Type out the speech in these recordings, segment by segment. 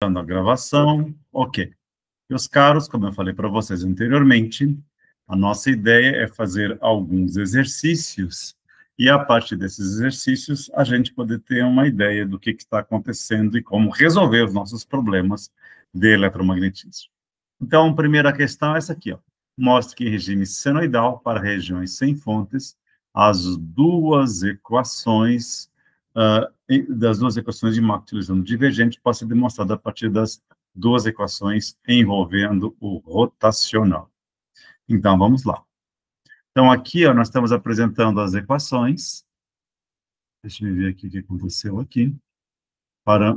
A gravação, ok. Meus caros, como eu falei para vocês anteriormente, a nossa ideia é fazer alguns exercícios e, a partir desses exercícios, a gente poder ter uma ideia do que está acontecendo e como resolver os nossos problemas de eletromagnetismo. Então, a primeira questão é essa aqui, ó. Mostre que em regime senoidal, para regiões sem fontes, as duas equações das duas equações de Mach utilizando divergente pode ser demonstrada a partir das duas equações envolvendo o rotacional. Então, vamos lá. Então, aqui, ó, nós estamos apresentando as equações. Deixa eu ver aqui o que aconteceu aqui.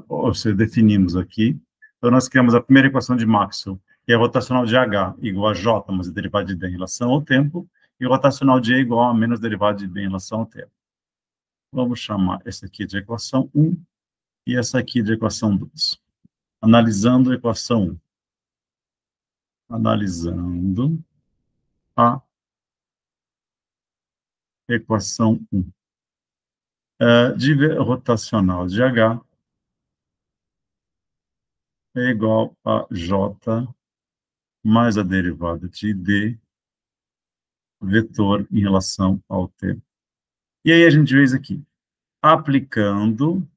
Ou seja, definimos aqui. Então, nós criamos a primeira equação de Maxwell, que é a rotacional de H igual a J, mais a derivada de D em relação ao tempo, e o rotacional de E igual a menos a derivada de B em relação ao tempo. Vamos chamar essa aqui de equação 1 e essa aqui de equação 2. Analisando a equação 1. Analisando a equação 1. Rotacional de H é igual a J mais a derivada de D, vetor em relação ao tempo. E aí a gente vê isso aqui. Aplicando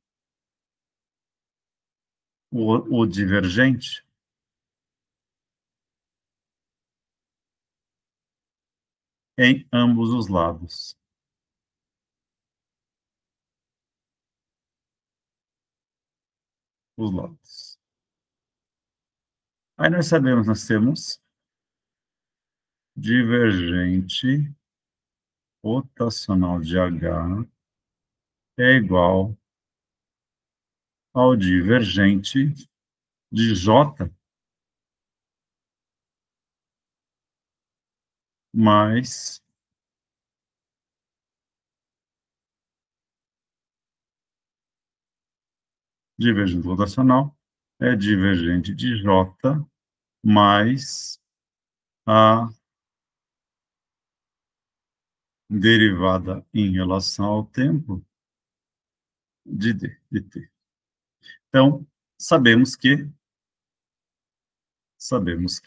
o divergente, em ambos os lados. Os lados. Aí nós sabemos, nós temos divergente rotacional de H é igual ao divergente de J mais divergente rotacional é divergente de J mais a derivada em relação ao tempo de D, de T. Então, sabemos que sabemos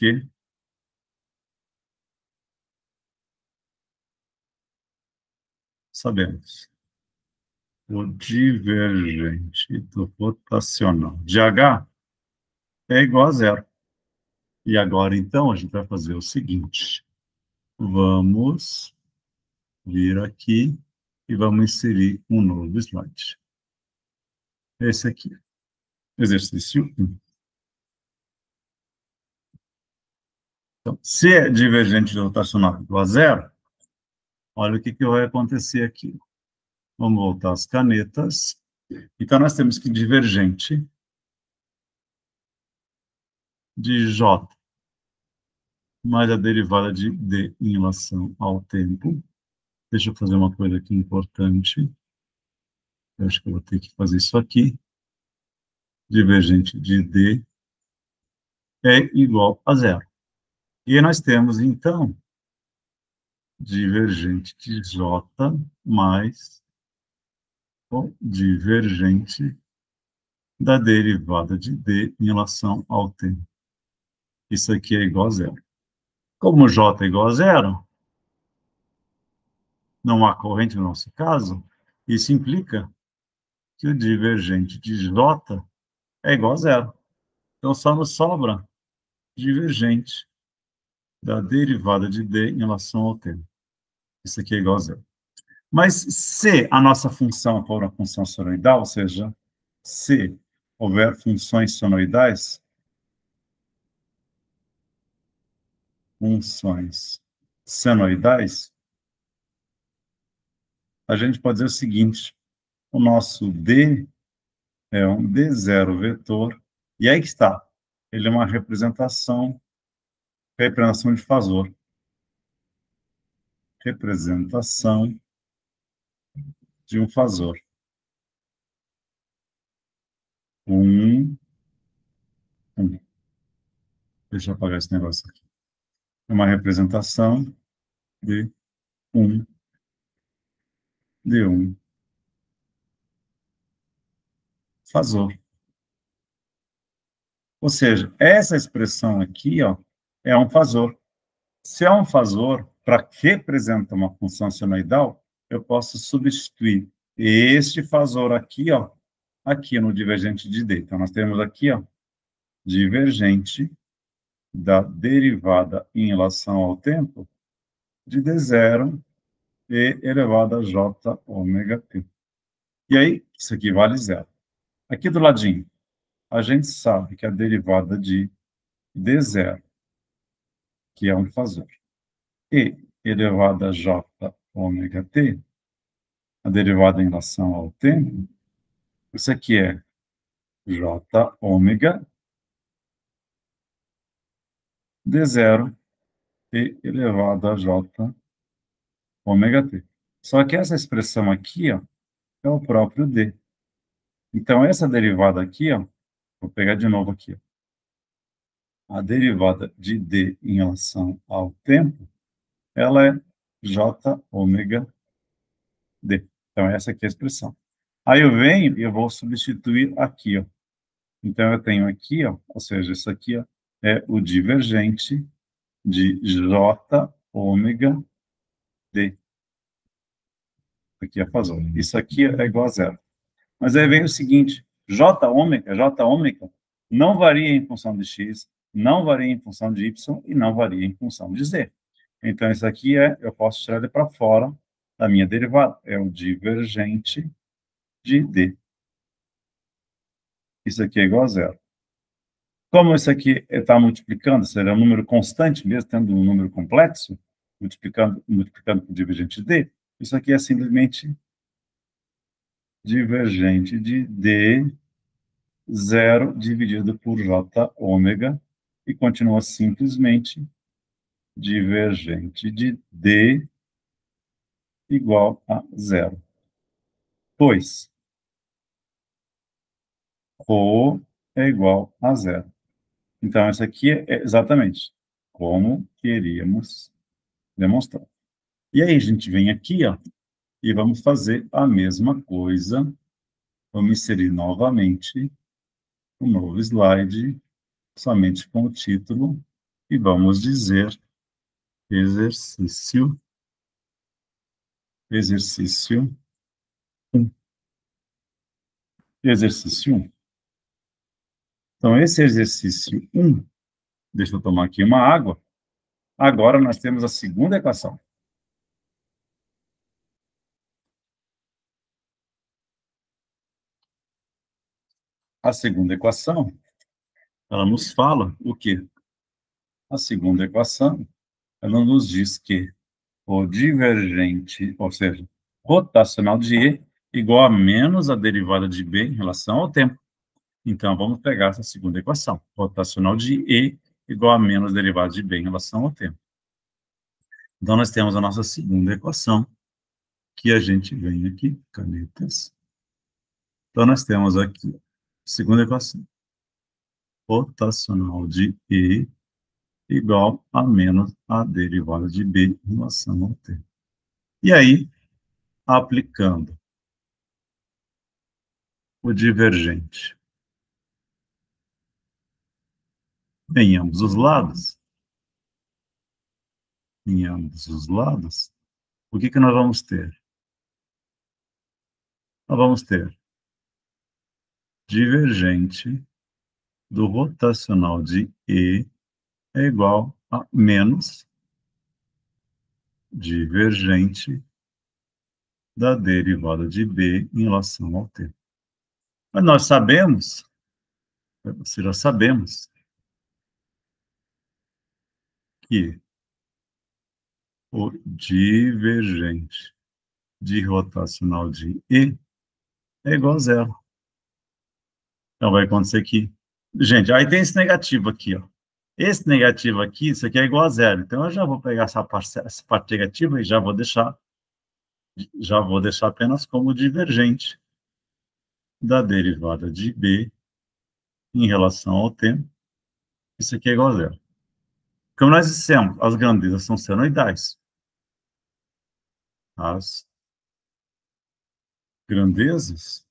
o divergente do rotacional de H é igual a zero. E agora, então, a gente vai fazer o seguinte. Vamos vir aqui e vamos inserir um novo slide. Esse aqui. Exercício 1. Então, se é divergente do rotacional igual a zero, olha o que vai acontecer aqui. Vamos voltar às canetas. Então, nós temos que divergente de J mais a derivada de D em relação ao tempo. Deixa eu fazer uma coisa aqui importante. Eu acho que eu vou ter que fazer isso aqui. Divergente de D é igual a zero. E aí nós temos, então, divergente de J mais o divergente da derivada de D em relação ao tempo. Isso aqui é igual a zero. Como J é igual a zero, não há corrente no nosso caso, isso implica que o divergente de J é igual a zero. Então, só nos sobra divergente da derivada de D em relação ao tempo. Isso aqui é igual a zero. Mas se a nossa função for uma função senoidal, ou seja, se houver funções senoidais, a gente pode dizer o seguinte: o nosso D é um D0 vetor, e aí que está, ele é uma representação de fasor. Representação de um fasor. Um. Deixa eu apagar esse negócio aqui. É uma representação de um fasor. Ou seja, essa expressão aqui, ó, é um fasor. Se é um fasor, para representar uma função senoidal, eu posso substituir este fasor aqui, ó, aqui no divergente de D. Então, nós temos aqui, ó, divergente da derivada em relação ao tempo de D0 e elevado a J ômega t. E aí, isso aqui vale zero. Aqui do ladinho, a gente sabe que a derivada de D0, que é um fasor, e elevado a J ômega t, a derivada em relação ao tempo, isso aqui é J ômega D0 e elevado a J ômega t. Só que essa expressão aqui, ó, é o próprio D. Então, essa derivada aqui, ó, vou pegar de novo aqui, ó, a derivada de D em relação ao tempo, ela é J ômega D. Então, essa aqui é a expressão. Aí eu venho e eu vou substituir aqui, ó. Então, eu tenho aqui, ó, ou seja, isso aqui, ó, é o divergente de J ômega D. Aqui é fasor. Isso aqui é igual a zero. Mas aí vem o seguinte, J ômega, não varia em função de x, não varia em função de y e não varia em função de z. Então, isso aqui eu posso tirar ele para fora da minha derivada. É o divergente de D. Isso aqui é igual a zero. Como isso aqui está multiplicando, será um número constante, mesmo tendo um número complexo, multiplicando por divergente de D, isso aqui é simplesmente divergente de D, 0 dividido por J ômega, e continua simplesmente divergente de D igual a zero. Pois ρ é igual a zero. Então, essa aqui é exatamente como queríamos demonstrar. E aí, a gente vem aqui, ó, e vamos fazer a mesma coisa. Vamos inserir novamente um novo slide, somente com o título, e vamos dizer exercício 1. Exercício 1. Então, esse exercício 1, deixa eu tomar aqui uma água. Agora nós temos a segunda equação. A segunda equação, ela nos fala o quê? A segunda equação, ela nos diz que o divergente, ou seja, rotacional de E igual a menos a derivada de B em relação ao tempo. Então, vamos pegar essa segunda equação. Rotacional de E igual a menos a derivada de B em relação ao tempo. Então, nós temos a nossa segunda equação, que a gente vem aqui, canetas. Então, nós temos aqui, segunda equação, rotacional de E igual a menos a derivada de B em relação ao tempo. E aí, aplicando o divergente em ambos os lados, o que nós vamos ter? Nós vamos ter divergente do rotacional de E é igual a menos divergente da derivada de B em relação ao tempo. Mas nós sabemos, se já sabemos, que o divergente de rotacional de E é igual a zero. Então vai acontecer que... Gente, aí tem esse negativo aqui, ó. Esse negativo aqui, isso aqui é igual a zero. Então eu já vou pegar essa parte negativa e já vou deixar apenas como divergente da derivada de B em relação ao tempo. Isso aqui é igual a zero. Como nós dissemos, as grandezas são senoidais. As grandezas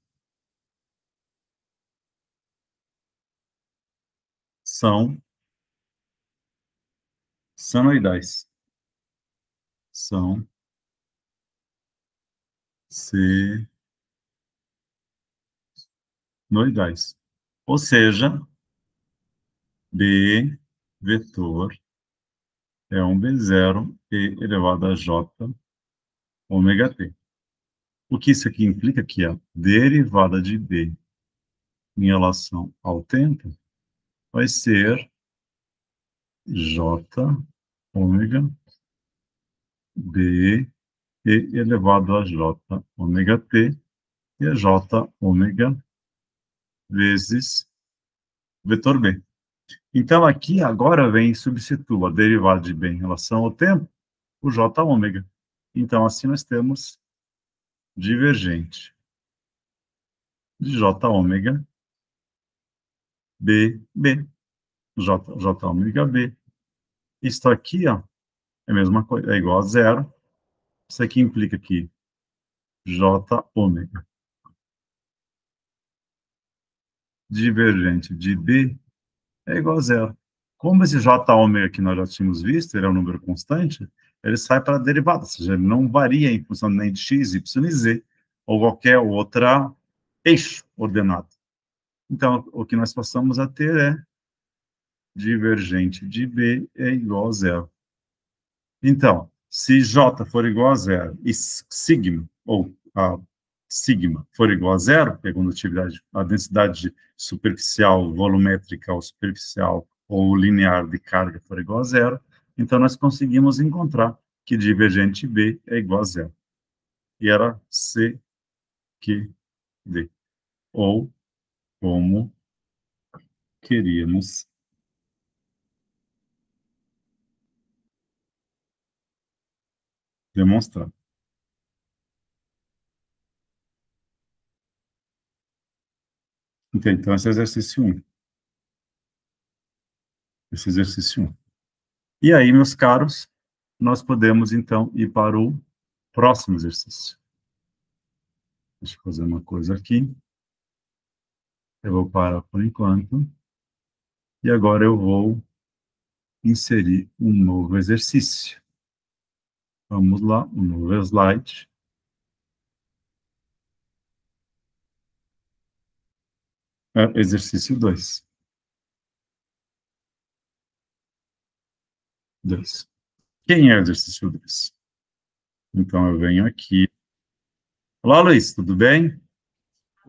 são senoidais. São senoidais. Ou seja, B vetor é um B0 e elevado a J ômega T. O que isso aqui implica que a derivada de B em relação ao tempo vai ser J ômega B e elevado a J ômega T, e a J ômega vezes vetor B. Então, aqui, agora vem e substitua a derivada de B em relação ao tempo, o J ômega. Então, assim, nós temos divergente de J ômega B, B. J ômega B. Isso aqui, ó, é a mesma coisa, é igual a zero. Isso aqui implica que J ômega divergente de B é igual a zero. Como esse J ômega que nós já tínhamos visto, ele é um número constante, ele sai para a derivada, ou seja, ele não varia em função nem de x, y e z, ou qualquer outra eixo ordenado. Então, o que nós passamos a ter é divergente de B é igual a zero. Então, se J for igual a zero e sigma, ou a sigma, for igual a zero, que é a densidade superficial, volumétrica ou superficial ou linear de carga for igual a zero, então nós conseguimos encontrar que divergente B é igual a zero. E era C que D. Ou como queríamos demonstrar. Então, esse é exercício 1. Esse exercício 1. E aí, meus caros, nós podemos, então, ir para o próximo exercício. Deixa eu fazer uma coisa aqui. Eu vou parar por enquanto. E agora eu vou inserir um novo exercício. Vamos lá, um novo slide. Exercício 2. 2. Quem é o exercício 2? Então, eu venho aqui. Olá, Luiz, tudo bem?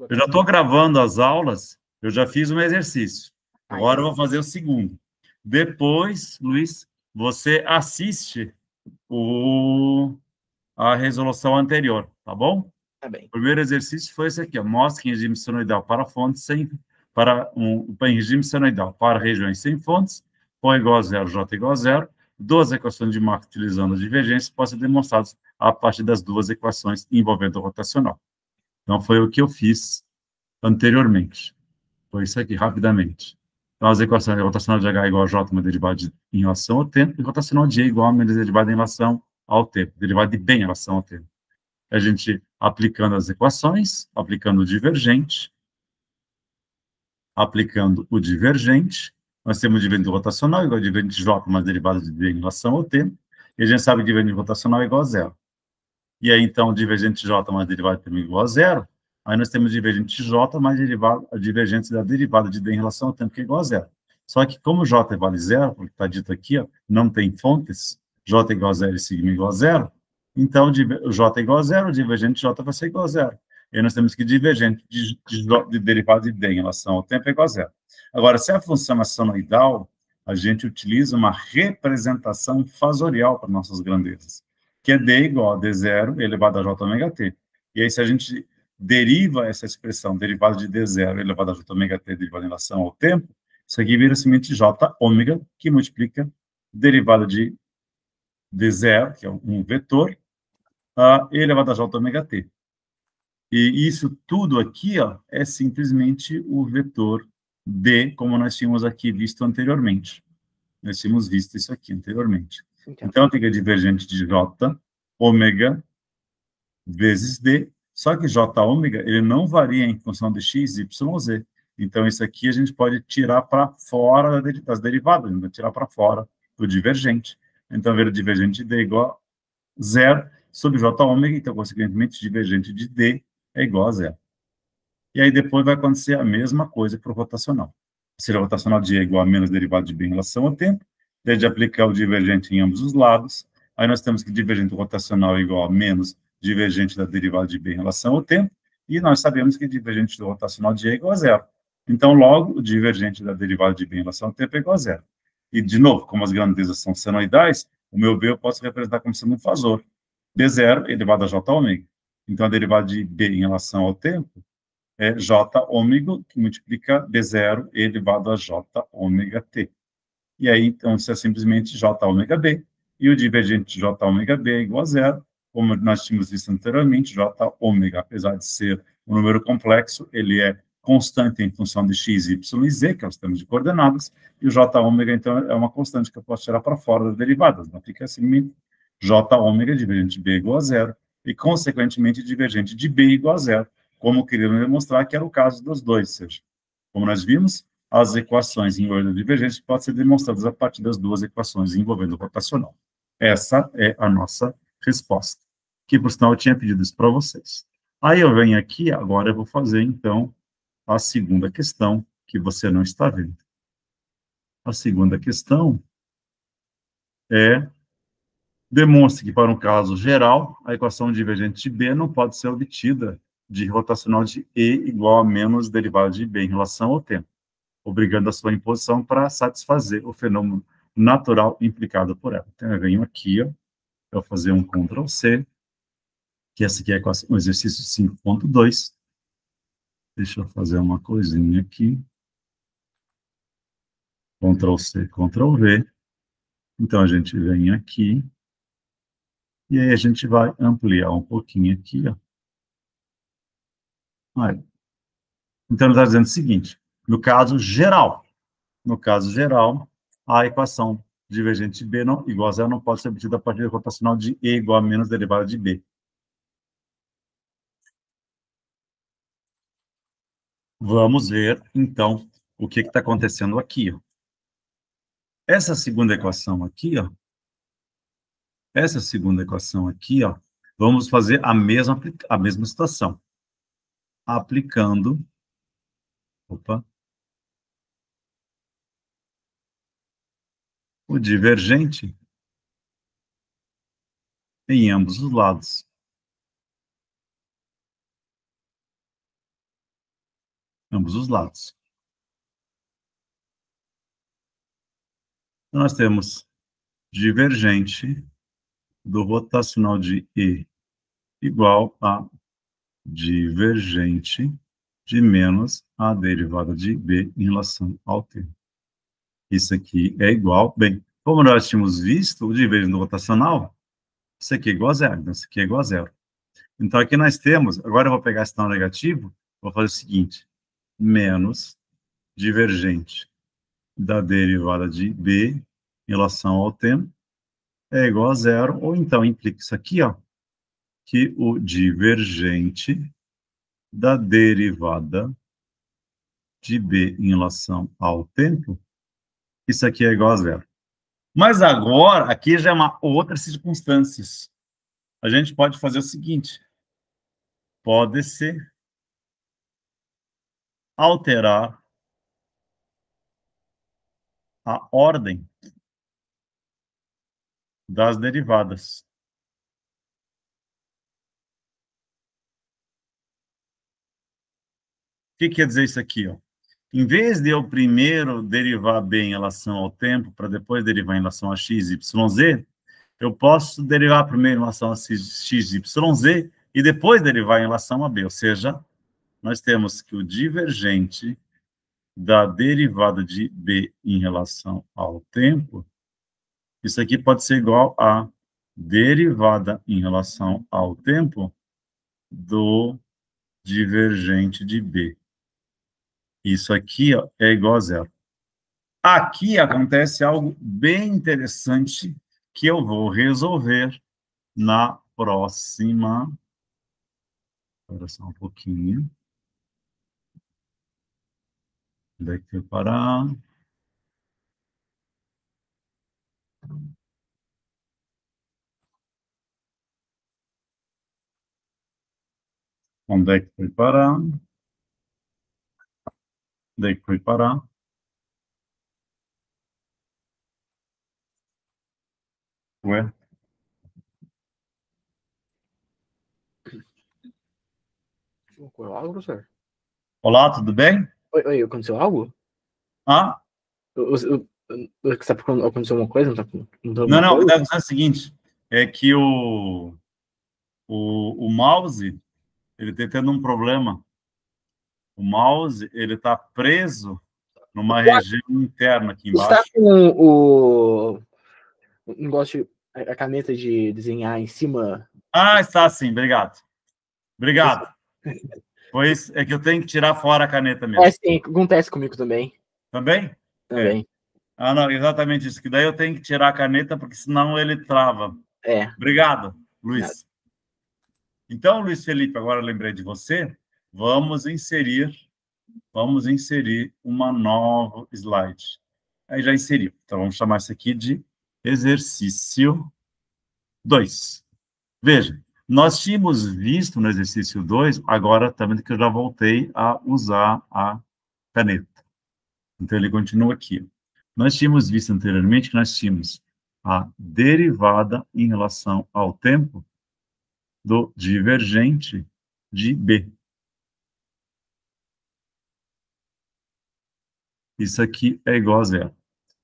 Eu já estou gravando as aulas, eu já fiz um exercício. Agora eu vou fazer o segundo. Depois, Luiz, você assiste a resolução anterior, tá bom? Tá bem. O primeiro exercício foi esse aqui, ó. Mostra que em regime senoidal para fontes em regime senoidal para regiões sem fontes, π igual a zero, J igual a zero, duas equações de Mach utilizando a divergência podem ser demonstradas a partir das duas equações envolvendo o rotacional. Então, foi o que eu fiz anteriormente. Foi isso aqui, rapidamente. Então, as equações, rotacional de H igual a J, uma derivada em relação ao tempo, e rotacional de E igual a uma derivada em relação ao tempo, derivada de B em relação ao tempo. A gente aplicando as equações, aplicando o divergente, nós temos o divergente rotacional igual a divergente de J, uma derivada de B em relação ao tempo, e a gente sabe que o divergente rotacional é igual a zero. E aí, então, o divergente de J mais derivada de tempo igual a zero, aí nós temos divergente de J mais a divergência da derivada de D em relação ao tempo, que é igual a zero. Só que, como J vale zero, porque está dito aqui, ó, não tem fontes, J igual a zero e sigma igual a zero, então, o J é igual a zero, o divergente de J vai ser igual a zero. E aí nós temos que divergente de derivada de D em relação ao tempo é igual a zero. Agora, se a função é senoidal, a gente utiliza uma representação fasorial para nossas grandezas, que é D igual a D0 elevado a J ômega T. E aí, se a gente deriva essa expressão, derivada de D0 elevado a J ômega T, derivada em relação ao tempo, isso aqui vira simplesmente J ômega, que multiplica derivada de D0, que é um vetor, E elevado a J ômega T. E isso tudo aqui, ó, é simplesmente o vetor D, como nós tínhamos aqui visto anteriormente. Nós tínhamos visto isso aqui anteriormente. Então, tem que divergente de J ômega vezes D, só que J ômega, ele não varia em função de x, y ou z. Então, isso aqui a gente pode tirar para fora das derivadas, né? Tirar para fora do divergente. Então, ver o divergente de D igual a zero sobre J ômega, então, consequentemente, divergente de D é igual a zero. E aí depois vai acontecer a mesma coisa para o rotacional. Se o rotacional de E é igual a menos derivado de B em relação ao tempo, desde aplicar o divergente em ambos os lados, aí nós temos que divergente rotacional é igual a menos divergente da derivada de B em relação ao tempo, e nós sabemos que divergente do rotacional de E é igual a zero. Então, logo, o divergente da derivada de B em relação ao tempo é igual a zero. E, de novo, como as grandezas são senoidais, o meu B eu posso representar como sendo um fasor. B0 elevado a J ômega. Então, a derivada de B em relação ao tempo é J ômega, que multiplica B0 elevado a J ômega T. E aí, então, isso é simplesmente J ômega B, e o divergente de J ômega B é igual a zero, como nós tínhamos visto anteriormente, J ômega, apesar de ser um número complexo, ele é constante em função de x, y e z, que é os termos de coordenadas, e o J ômega, então, é uma constante que eu posso tirar para fora das derivadas. Então, fica assim, J ômega divergente de B igual a zero, e, consequentemente, divergente de B igual a zero, como queríamos demonstrar que era o caso dos dois, ou seja, como nós vimos, as equações envolvendo divergência podem ser demonstradas a partir das duas equações envolvendo o rotacional. Essa é a nossa resposta, que, por sinal, eu tinha pedido isso para vocês. Aí eu venho aqui, agora eu vou fazer, então, a segunda questão, que você não está vendo. A segunda questão é: demonstre que, para um caso geral, a equação divergente de B não pode ser obtida de rotacional de E igual a menos derivada de B em relação ao tempo, obrigando a sua imposição para satisfazer o fenômeno natural implicado por ela. Então, eu venho aqui, ó, eu vou fazer um Ctrl+C, que essa aqui é o exercício 5.2. Deixa eu fazer uma coisinha aqui. Ctrl+C, Ctrl+V. Então, a gente vem aqui, e aí a gente vai ampliar um pouquinho aqui, ó. Aí. Então, ele está dizendo o seguinte: no caso geral, a equação divergente de B igual a zero não pode ser obtida a partir da rotacional de E igual a menos derivada de B. Vamos ver, então, o que está acontecendo aqui, ó. Essa segunda equação aqui, ó, vamos fazer a mesma situação. Aplicando, o divergente em ambos os lados. Ambos os lados. Então, nós temos divergente do rotacional de E igual a divergente de menos a derivada de B em relação ao tempo. Isso aqui é igual, bem, como nós tínhamos visto, o divergente do rotacional, isso aqui é igual a zero, então isso aqui é igual a zero. Então, aqui nós temos, agora eu vou pegar esse sinal negativo, vou fazer o seguinte, menos divergente da derivada de B em relação ao tempo é igual a zero, ou então implica isso aqui, ó, que o divergente da derivada de B em relação ao tempo, isso aqui é igual a zero. Mas agora, aqui já é uma outra circunstância. A gente pode fazer o seguinte, pode-se alterar a ordem das derivadas. O que quer dizer isso aqui, ó? Em vez de eu primeiro derivar B em relação ao tempo, para depois derivar em relação a x, y, z, eu posso derivar primeiro em relação a x, y, z, e depois derivar em relação a B. Ou seja, nós temos que o divergente da derivada de B em relação ao tempo, isso aqui pode ser igual a derivada em relação ao tempo do divergente de B. Isso aqui, ó, é igual a zero. Aqui acontece algo bem interessante que eu vou resolver na próxima. Espera só um pouquinho. Onde é que foi parar? Onde é que foi parar? Onde é que foi parar? Ué? Ocorreu algo, professor? Olá, tudo bem? Oi, aconteceu algo? Ah, Aconteceu uma coisa? Não tá não, alguma não, coisa? deve ser o seguinte, é que o mouse, ele está tendo um problema. O mouse, ele está preso numa região interna aqui Está embaixo. com o negócio, a caneta de desenhar em cima. Ah, está sim, obrigado. Obrigado. Pois é que eu tenho que tirar fora a caneta É, mesmo. sim, acontece comigo também. Também? É. Também. Ah, não, exatamente isso, que daí eu tenho que tirar a caneta, porque senão ele trava. É. Obrigado, Nada. Luiz. Então, Luiz Felipe, agora eu lembrei de você, vamos inserir uma nova slide. Aí já inseriu. Então, vamos chamar isso aqui de exercício 2. Veja, nós tínhamos visto no exercício 2, agora também que eu já voltei a usar a caneta. Então, ele continua aqui. Nós tínhamos visto anteriormente que nós tínhamos a derivada em relação ao tempo do divergente de B. Isso aqui é igual a zero.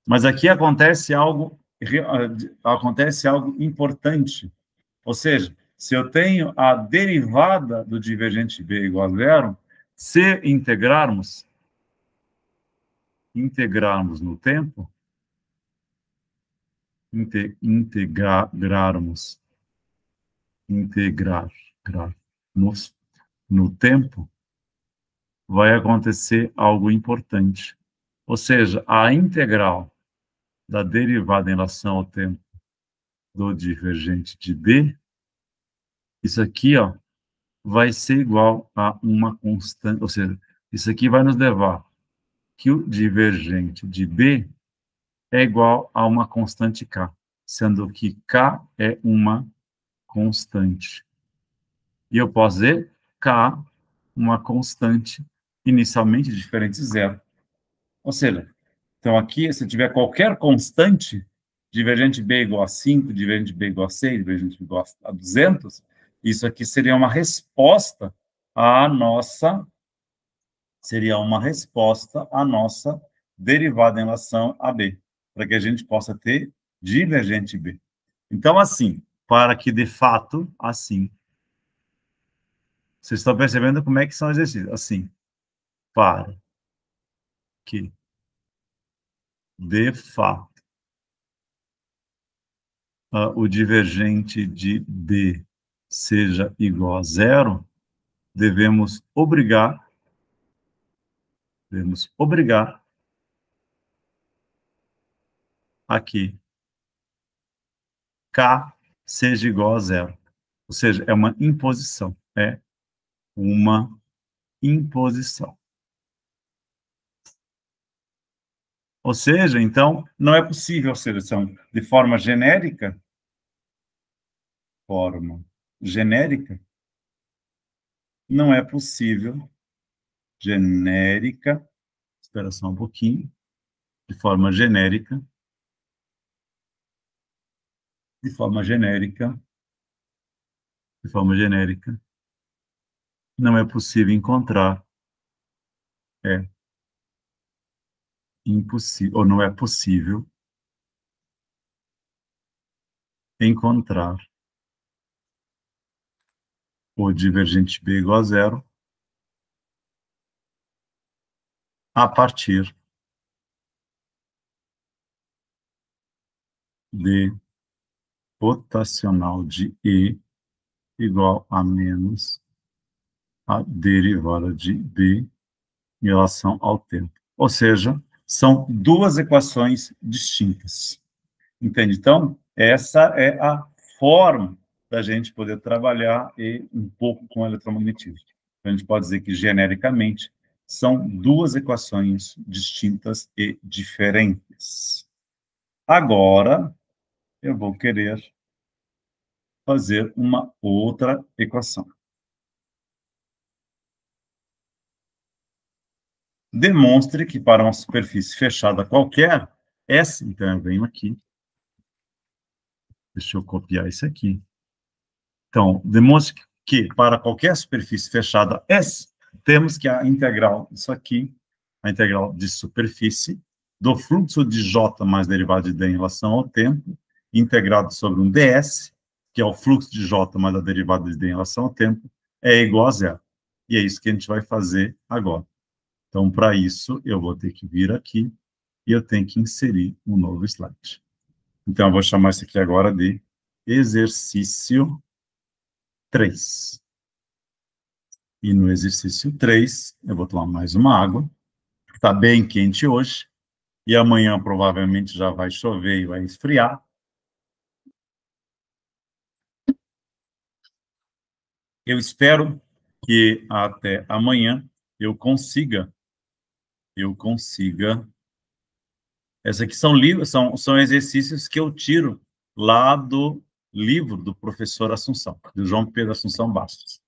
Mas aqui acontece algo importante. Ou seja, se eu tenho a derivada do divergente B igual a zero, se integrarmos no tempo, integrarmos no tempo, vai acontecer algo importante. Ou seja, a integral da derivada em relação ao tempo do divergente de B, isso aqui, ó, vai ser igual a uma constante, ou seja, isso aqui vai nos levar que o divergente de B é igual a uma constante K, sendo que K é uma constante. E eu posso dizer K, uma constante inicialmente diferente de zero. Ou seja, então aqui, se tiver qualquer constante, divergente B igual a 5, divergente B igual a 6, divergente B igual a 200, isso aqui seria uma resposta à nossa derivada em relação a B, para que a gente possa ter divergente B. Então, assim, para que de fato, assim, vocês estão percebendo como é que são os exercícios? Assim, para que de fato o divergente de B seja igual a zero, devemos obrigar a que K seja igual a zero. Ou seja, é uma imposição. É uma imposição. Ou seja, então, não é possível, ou seja, são de forma genérica, não é possível, espera só um pouquinho, de forma genérica, não é possível encontrar, é impossível, ou não é possível encontrar o divergente B igual a zero a partir de rotacional de E igual a menos a derivada de B em relação ao tempo. Ou seja, são duas equações distintas. Entende? Então, essa é a forma da gente poder trabalhar um pouco com o eletromagnetismo. A gente pode dizer que, genericamente, são duas equações distintas e diferentes. Agora, eu vou querer fazer uma outra equação. Demonstre que para uma superfície fechada qualquer, S, então eu venho aqui, deixa eu copiar isso aqui. Então, demonstre que para qualquer superfície fechada S, temos que a integral disso aqui, a integral de superfície, do fluxo de J mais derivada de D em relação ao tempo, integrado sobre um ds, que é o fluxo de J mais a derivada de D em relação ao tempo, é igual a zero. E é isso que a gente vai fazer agora. Então, para isso, eu vou ter que vir aqui e eu tenho que inserir um novo slide. Então, eu vou chamar isso aqui agora de exercício 3. E no exercício 3, eu vou tomar mais uma água. Está bem quente hoje. E amanhã, provavelmente, já vai chover e vai esfriar. Eu espero que até amanhã eu consiga. Esses aqui são livros, são exercícios que eu tiro lá do livro do professor Assunção, do João Pedro Assunção Bastos.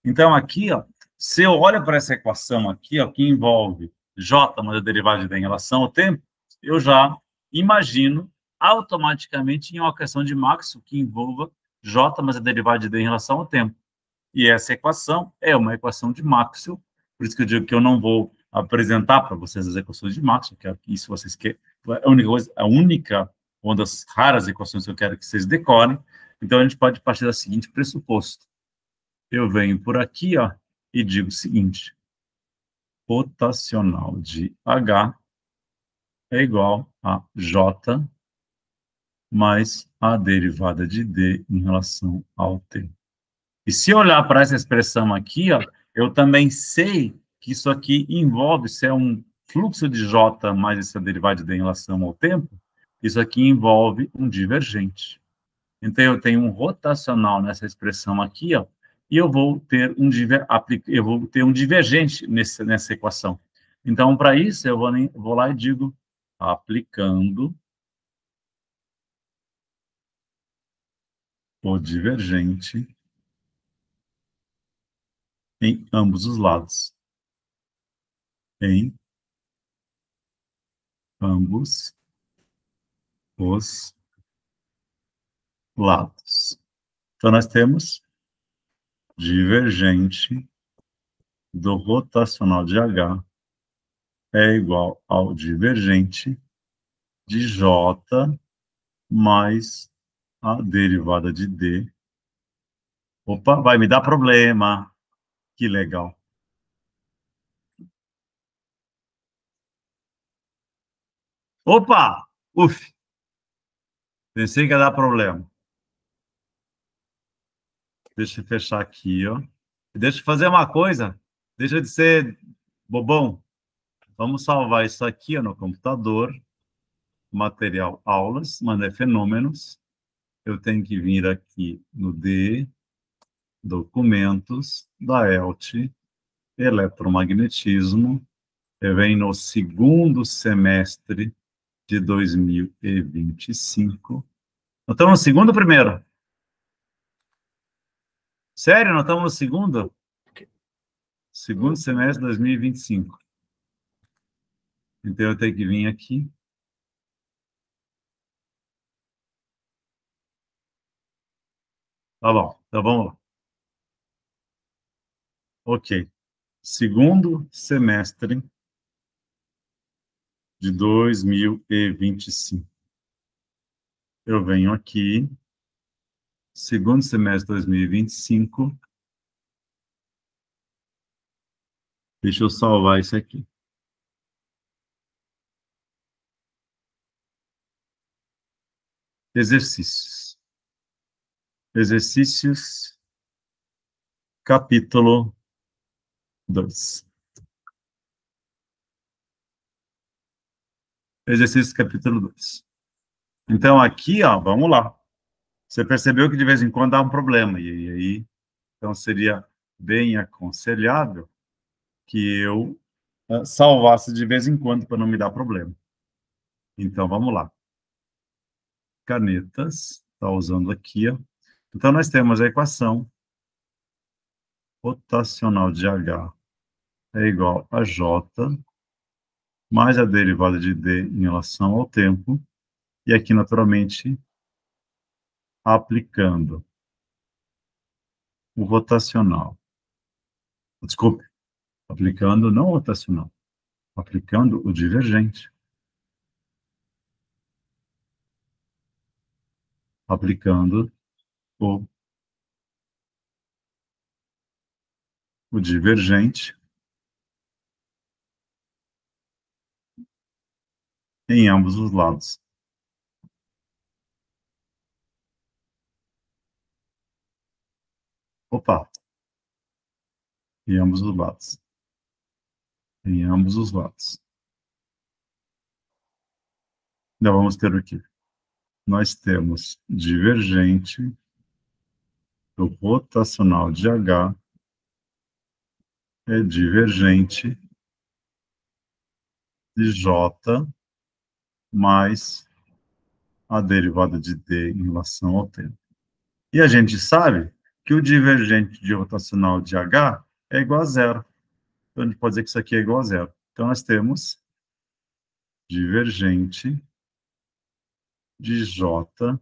Então, aqui, ó, se eu olho para essa equação aqui, ó, que envolve J mais a derivada de D em relação ao tempo, eu já imagino automaticamente em uma equação de Maxwell que envolva J mais a derivada de D em relação ao tempo. E essa equação é uma equação de Maxwell, por isso que eu digo que eu não vou apresentar para vocês as equações de Maxwell, que é isso vocês querem, a única, uma das raras equações que eu quero que vocês decorem. Então, a gente pode partir do seguinte pressuposto. Eu venho por aqui, ó, e digo o seguinte: rotacional de H é igual a J mais a derivada de D em relação ao T. E se eu olhar para essa expressão aqui, ó, eu também sei que isso aqui envolve, se é um fluxo de J mais essa derivada de D em relação ao tempo, isso aqui envolve um divergente. Então, eu tenho um rotacional nessa expressão aqui, ó, e eu vou ter um divergente nessa equação. Então, para isso, eu vou lá e digo, aplicando o divergente em ambos os lados. Em ambos os lados. Então, nós temos divergente do rotacional de H é igual ao divergente de J mais a derivada de D. Opa, vai me dar problema. Que legal. Opa! Uf! Pensei que ia dar problema. Deixa eu fechar aqui, ó. Deixa eu fazer uma coisa. Deixa de ser bobão. Vamos salvar isso aqui, ó, no computador. Material aulas, mandar fenômenos. Eu tenho que vir aqui no D, documentos, da ELTE, eletromagnetismo. Eu venho no segundo semestre de 2025. Nós estamos no segundo ou primeiro? Sério? Nós estamos no segundo? Segundo semestre de 2025. Então, eu tenho que vir aqui. Tá bom, então vamos lá. Ok. Segundo semestre de 2025. Eu venho aqui. Segundo semestre de 2025. Deixa eu salvar isso aqui. Exercícios. Exercícios, capítulo 2. Exercício capítulo 2. Então, aqui, ó, vamos lá. Você percebeu que de vez em quando dá um problema, e aí, então seria bem aconselhável que eu salvasse de vez em quando para não me dar problema. Então, vamos lá. Canetas, está usando aqui, ó. Então, nós temos a equação rotacional de H é igual a J mais a derivada de D em relação ao tempo, e aqui, naturalmente, aplicando o rotacional. Desculpe, aplicando não o rotacional, aplicando o divergente. Aplicando o divergente em ambos os lados. Opa! Em ambos os lados. Em ambos os lados. Então, vamos ter o quê? Nós temos divergente do rotacional de H é divergente de J mais a derivada de D em relação ao tempo. E a gente sabe que o divergente de rotacional de H é igual a zero. Então, a gente pode dizer que isso aqui é igual a zero. Então, nós temos divergente de J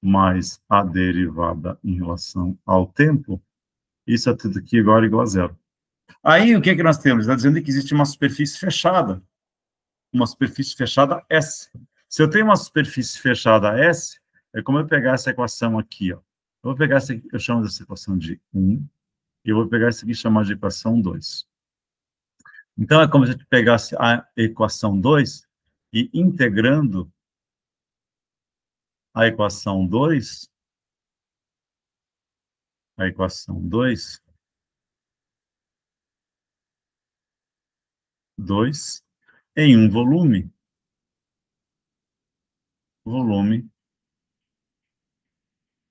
mais a derivada em relação ao tempo. Isso é tudo aqui igual a zero. Aí, o que nós temos? Está dizendo que existe uma superfície fechada. Uma superfície fechada S. Se eu tenho uma superfície fechada S, é como eu pegar essa equação aqui, ó. Eu vou pegar essa, eu chamo dessa equação de 1, e eu vou pegar essa aqui e chamar de equação 2. Então, é como se a gente pegasse a equação 2 e integrando a equação 2, em um volume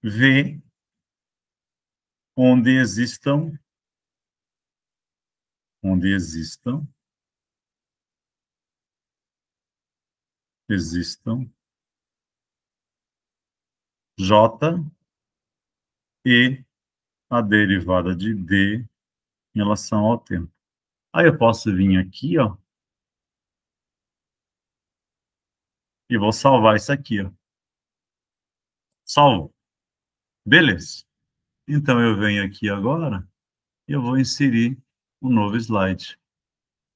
V, onde existam J e a derivada de D em relação ao tempo. Aí eu posso vir aqui, ó, e vou salvar isso aqui, ó. Salvo. Beleza. Então, eu venho aqui agora e eu vou inserir um novo slide.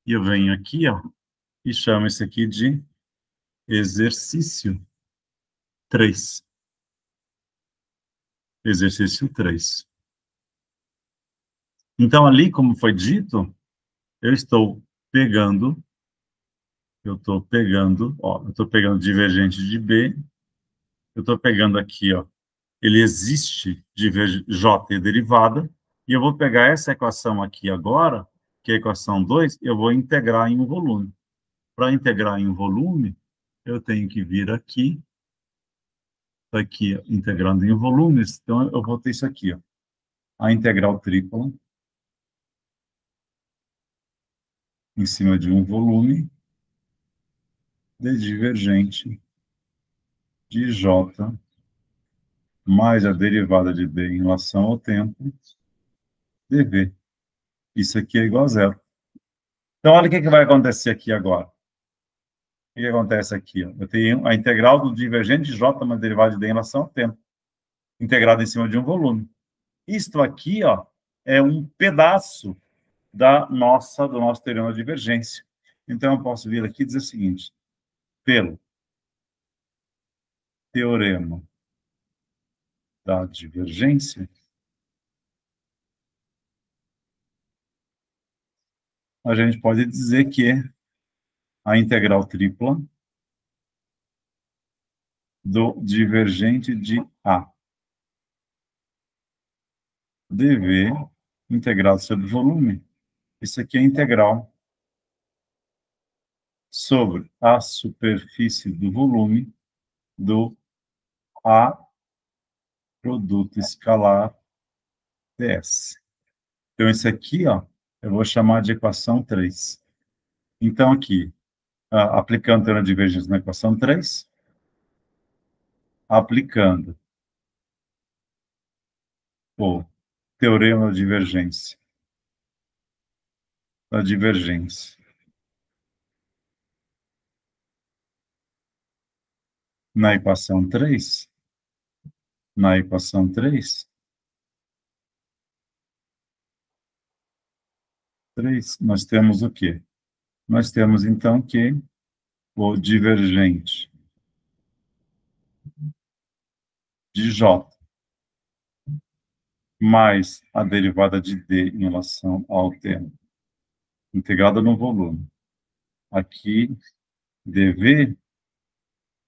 E eu venho aqui, ó, e chamo isso aqui de exercício 3. Exercício 3. Então, ali, como foi dito, eu estou pegando, ó, eu estou pegando divergente de B, eu estou pegando aqui, ó, ele existe J e derivada, e eu vou pegar essa equação aqui agora, que é a equação 2, eu vou integrar em um volume. Para integrar em um volume, eu tenho que vir aqui, integrando em volumes, então eu vou ter isso aqui, ó, a integral tripla em cima de um volume de divergente de J mais a derivada de D em relação ao tempo, dV. Isso aqui é igual a zero. Então, olha o que vai acontecer aqui agora. O que acontece aqui? Ó? Eu tenho a integral do divergente de J mais a derivada de D em relação ao tempo, integrado em cima de um volume. Isto aqui, ó, é um pedaço do nosso teorema de divergência. Então, eu posso vir aqui e dizer o seguinte: pelo teorema da divergência, a gente pode dizer que a integral tripla do divergente de A dV integrado sobre volume, isso aqui é integral sobre a superfície do volume do A produto escalar ds. Então, esse aqui, ó, eu vou chamar de equação 3. Então, aqui, aplicando a teorema de divergência na equação 3, aplicando o teorema da divergência na equação 3, nós temos o quê? Nós temos, então, que o divergente de J mais a derivada de D em relação ao tempo, integrada no volume. Aqui, dv,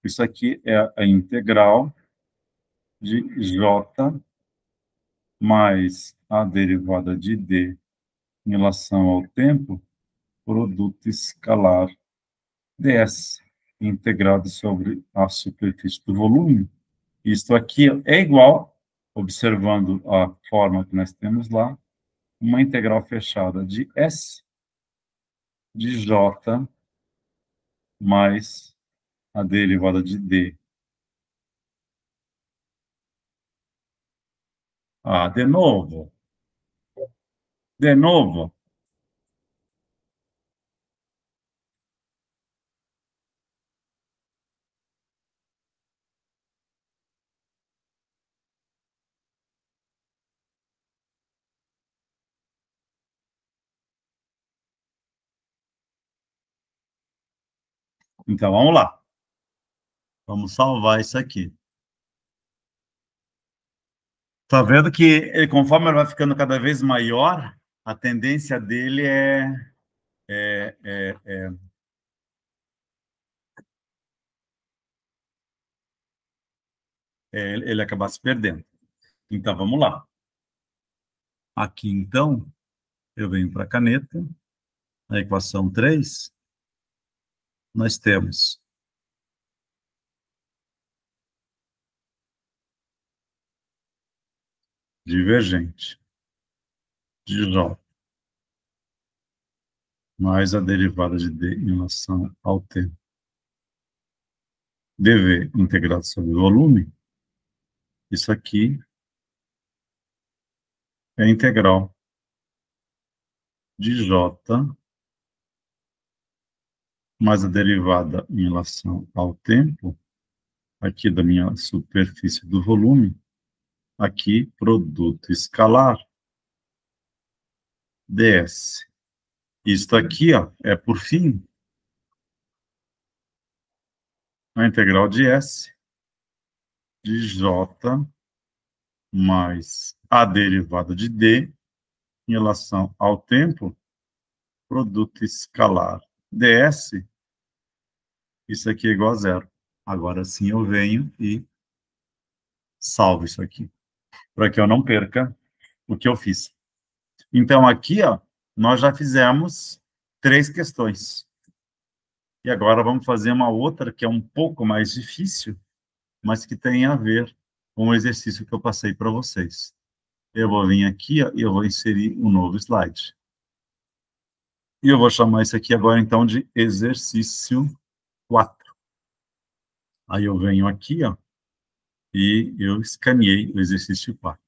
isso aqui é a integral de J mais a derivada de D em relação ao tempo, produto escalar ds, integrado sobre a superfície do volume. Isto aqui é igual, observando a forma que nós temos lá, uma integral fechada de S de J mais a derivada de D. Ah, de novo. De novo. Então, vamos lá. Vamos salvar isso aqui. Tá vendo que, conforme ele vai ficando cada vez maior, a tendência dele ele acabar se perdendo. Então, vamos lá. Aqui, então, eu venho para a caneta. Na equação 3, nós temos divergente de J mais a derivada de D em relação ao tempo, dv integrado sobre o volume. Isso aqui é a integral de J mais a derivada em relação ao tempo, aqui da minha superfície do volume, aqui, produto escalar, ds. Isto aqui, ó, é, por fim, a integral de S de J mais a derivada de D em relação ao tempo, produto escalar ds, isso aqui é igual a zero. Agora sim eu venho e salvo isso aqui, para que eu não perca o que eu fiz. Então, aqui, ó, nós já fizemos 3 questões. E agora vamos fazer uma outra que é um pouco mais difícil, mas que tem a ver com o exercício que eu passei para vocês. Eu vou vir aqui, ó, e eu vou inserir um novo slide. E eu vou chamar isso aqui agora, então, de exercício 4. Aí eu venho aqui, ó, e eu escaneei o exercício 4.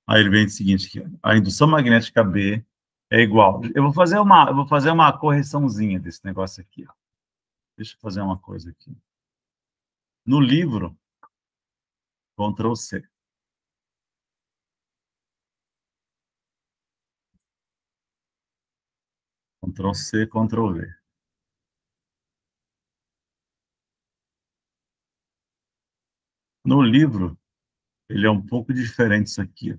Aí ele vem o seguinte aqui, ó, a indução magnética B é igual. Eu vou fazer uma correçãozinha desse negócio aqui, ó. Deixa eu fazer uma coisa aqui. No livro, Ctrl C. Ctrl C, Ctrl V. No livro, ele é um pouco diferente isso aqui.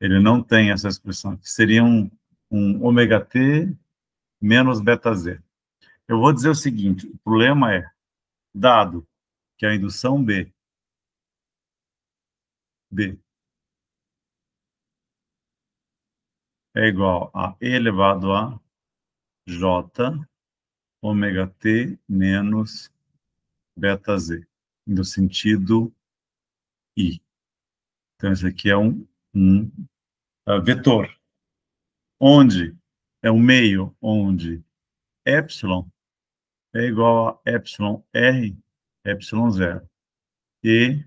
Ele não tem essa expressão, que seria um ômega T menos beta Z. Eu vou dizer o seguinte, o problema é, dado que a indução B é igual a E elevado a J ômega T menos beta Z, no sentido I. Então, esse aqui é um vetor, onde é um meio onde epsilon é igual a epsilon r, epsilon zero. E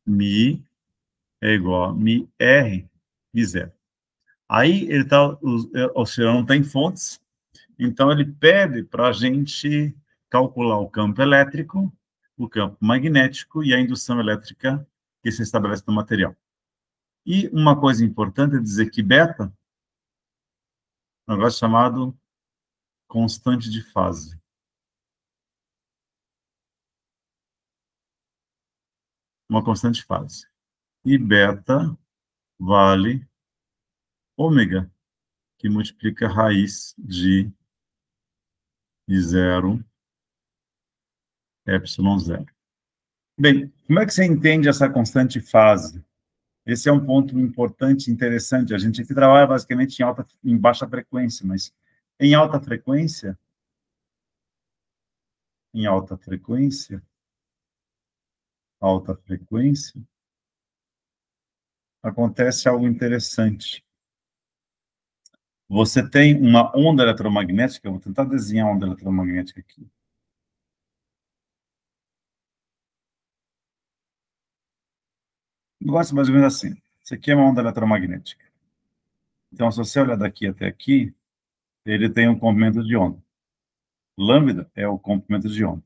mi é igual a mi r, mi zero. Aí ele está, o oceano não tem fontes, então ele pede para a gente calcular o campo elétrico, o campo magnético e a indução elétrica que se estabelece no material. E uma coisa importante é dizer que beta é um negócio chamado constante de fase. Uma constante de fase. E beta vale ômega, que multiplica a raiz de zero, epsilon zero. Bem, como é que você entende essa constante de fase? Esse é um ponto importante, interessante. A gente aqui trabalha basicamente em baixa frequência, mas em alta frequência, alta frequência, acontece algo interessante. Você tem uma onda eletromagnética, eu vou tentar desenhar a onda eletromagnética aqui. O negócio é mais ou menos assim. Isso aqui é uma onda eletromagnética. Então, se você olhar daqui até aqui, ele tem um comprimento de onda. Lambda é o comprimento de onda.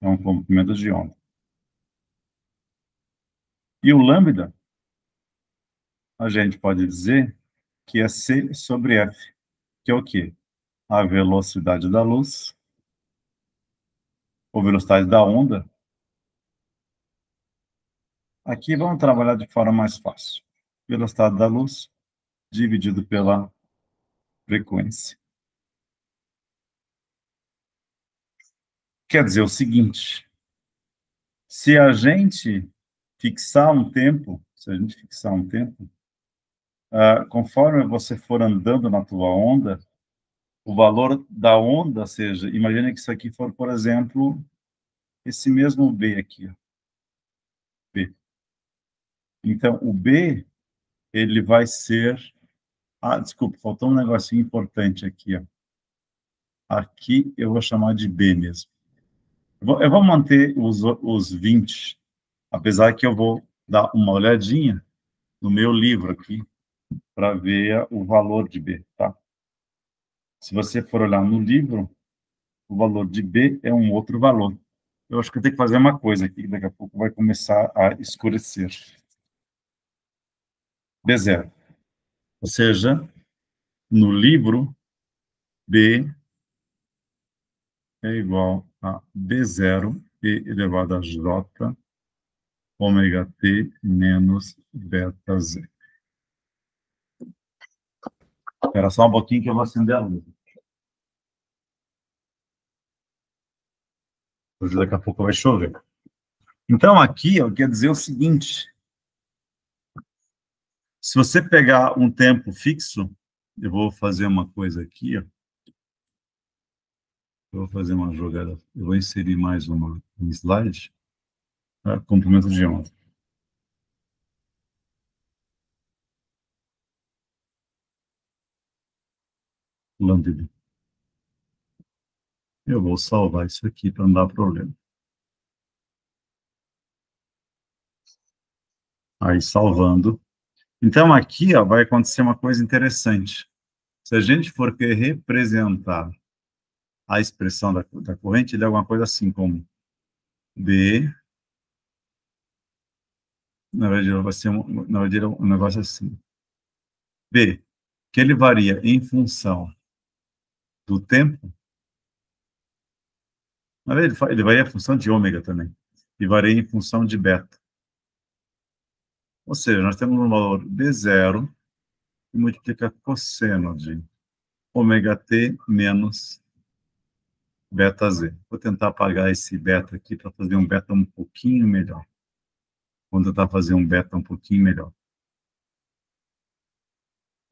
É um comprimento de onda. E o lambda, a gente pode dizer que é C sobre F, que é o quê? A velocidade da luz, ou velocidade da onda. Aqui vamos trabalhar de forma mais fácil. Velocidade da luz dividido pela frequência. Quer dizer o seguinte, se a gente fixar um tempo, conforme você for andando na tua onda, o valor da onda, ou seja, imagine que isso aqui for, por exemplo, esse mesmo B aqui, ó. B. Então, o B, ele vai ser... Ah, desculpa, faltou um negocinho importante aqui, ó. Aqui eu vou chamar de B mesmo. Eu vou manter os 20, apesar que eu vou dar uma olhadinha no meu livro aqui, para ver o valor de B, tá? Se você for olhar no livro, o valor de B é um outro valor. Eu acho que eu tenho que fazer uma coisa aqui, daqui a pouco vai começar a escurecer. B0. Ou seja, no livro, B é igual a B0 e elevado a J, ômega T menos beta Z. Espera só um pouquinho que eu vou acender a luz. Hoje daqui a pouco vai chover. Então, aqui, ó, quer dizer o seguinte. Se você pegar um tempo fixo, eu vou fazer uma coisa aqui, ó. Eu vou fazer uma jogada, eu vou inserir mais um slide, tá? Comprimento de onda. Lambda. Eu vou salvar isso aqui para não dar problema. Aí, salvando. Então, aqui, ó, vai acontecer uma coisa interessante. Se a gente for querer representar a expressão da corrente, ele é alguma coisa assim como B. Na verdade, vai ser um negócio assim. B, que ele varia em função do tempo. Na verdade, ele varia em função de ômega também. E varia em função de beta. Ou seja, nós temos um valor B0 que multiplica cosseno de ômega t menos beta z. Vou tentar apagar esse beta aqui para fazer um beta um pouquinho melhor. Vou tentar fazer um beta um pouquinho melhor.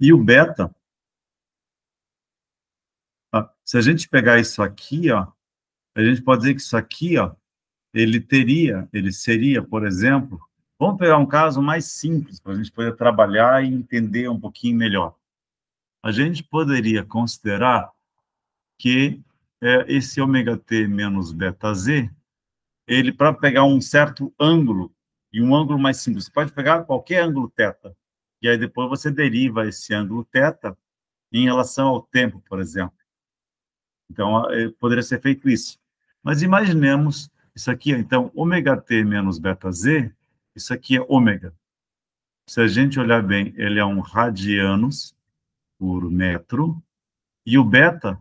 E o beta, se a gente pegar isso aqui, ó, a gente pode dizer que isso aqui, ó, ele seria, por exemplo, vamos pegar um caso mais simples, para a gente poder trabalhar e entender um pouquinho melhor. A gente poderia considerar que esse ômega t menos beta z, ele, para pegar um certo ângulo, e um ângulo mais simples, você pode pegar qualquer ângulo θ, e aí depois você deriva esse ângulo θ em relação ao tempo, por exemplo. Então, poderia ser feito isso. Mas imaginemos isso aqui, então, ômega t menos beta z, isso aqui é ômega. Se a gente olhar bem, ele é um radianos por metro, e o beta,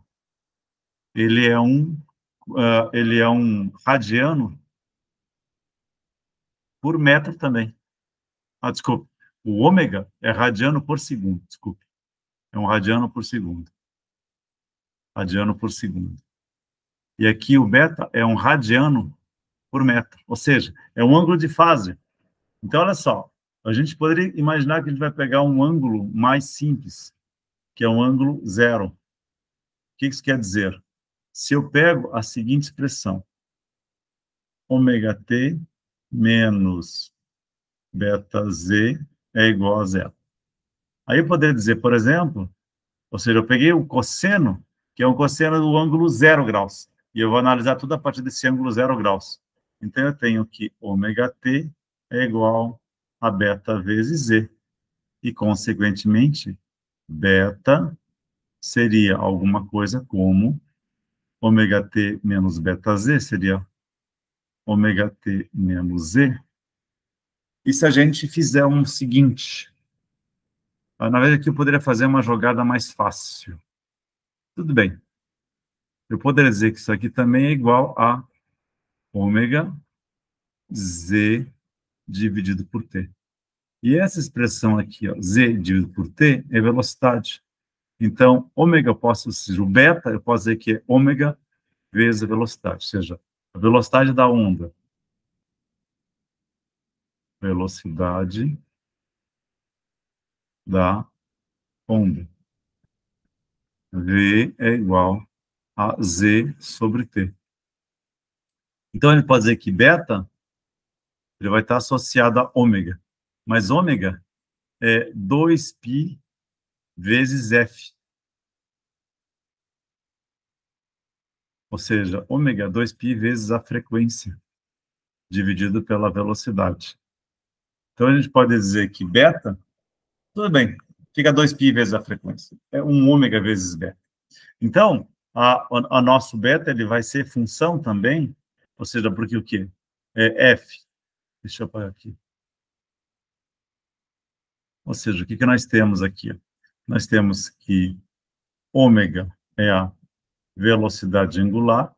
ele é um radiano por metro também. Desculpe, o ômega é radiano por segundo, desculpe. É um radiano por segundo. Radiano por segundo. E aqui o beta é um radiano por metro, ou seja, é um ângulo de fase. Então, olha só, a gente poderia imaginar que a gente vai pegar um ângulo mais simples, que é um ângulo zero. O que isso quer dizer? Se eu pego a seguinte expressão, ômega t menos beta z é igual a zero. Aí eu poderia dizer, por exemplo, ou seja, eu peguei o cosseno, que é um cosseno do ângulo 0 graus, e eu vou analisar tudo a partir desse ângulo 0 graus. Então, eu tenho que ômega t é igual a beta vezes z, e, consequentemente, beta seria alguma coisa como ômega t menos beta z, seria ômega t menos z. E se a gente fizer um seguinte, na verdade aqui eu poderia fazer uma jogada mais fácil. Tudo bem. Eu poderia dizer que isso aqui também é igual a ômega z dividido por t. E essa expressão aqui, ó, z dividido por t, é velocidade. Então, ômega, eu posso, ou seja, o beta, eu posso dizer que é ômega vezes a velocidade, ou seja, a velocidade da onda. Velocidade da onda. V é igual a z sobre t. Então, ele pode dizer que beta, ele vai estar associado a ômega. Mas ômega é 2π vezes f. Ou seja, ômega é 2π vezes a frequência, dividido pela velocidade. Então, a gente pode dizer que beta, tudo bem, fica 2π vezes a frequência. É um ômega vezes beta. Então, a nosso beta, ele vai ser função também, ou seja, porque o quê? É f. Deixa eu parar aqui. Ou seja, o que nós temos aqui? Nós temos que ômega é a velocidade angular,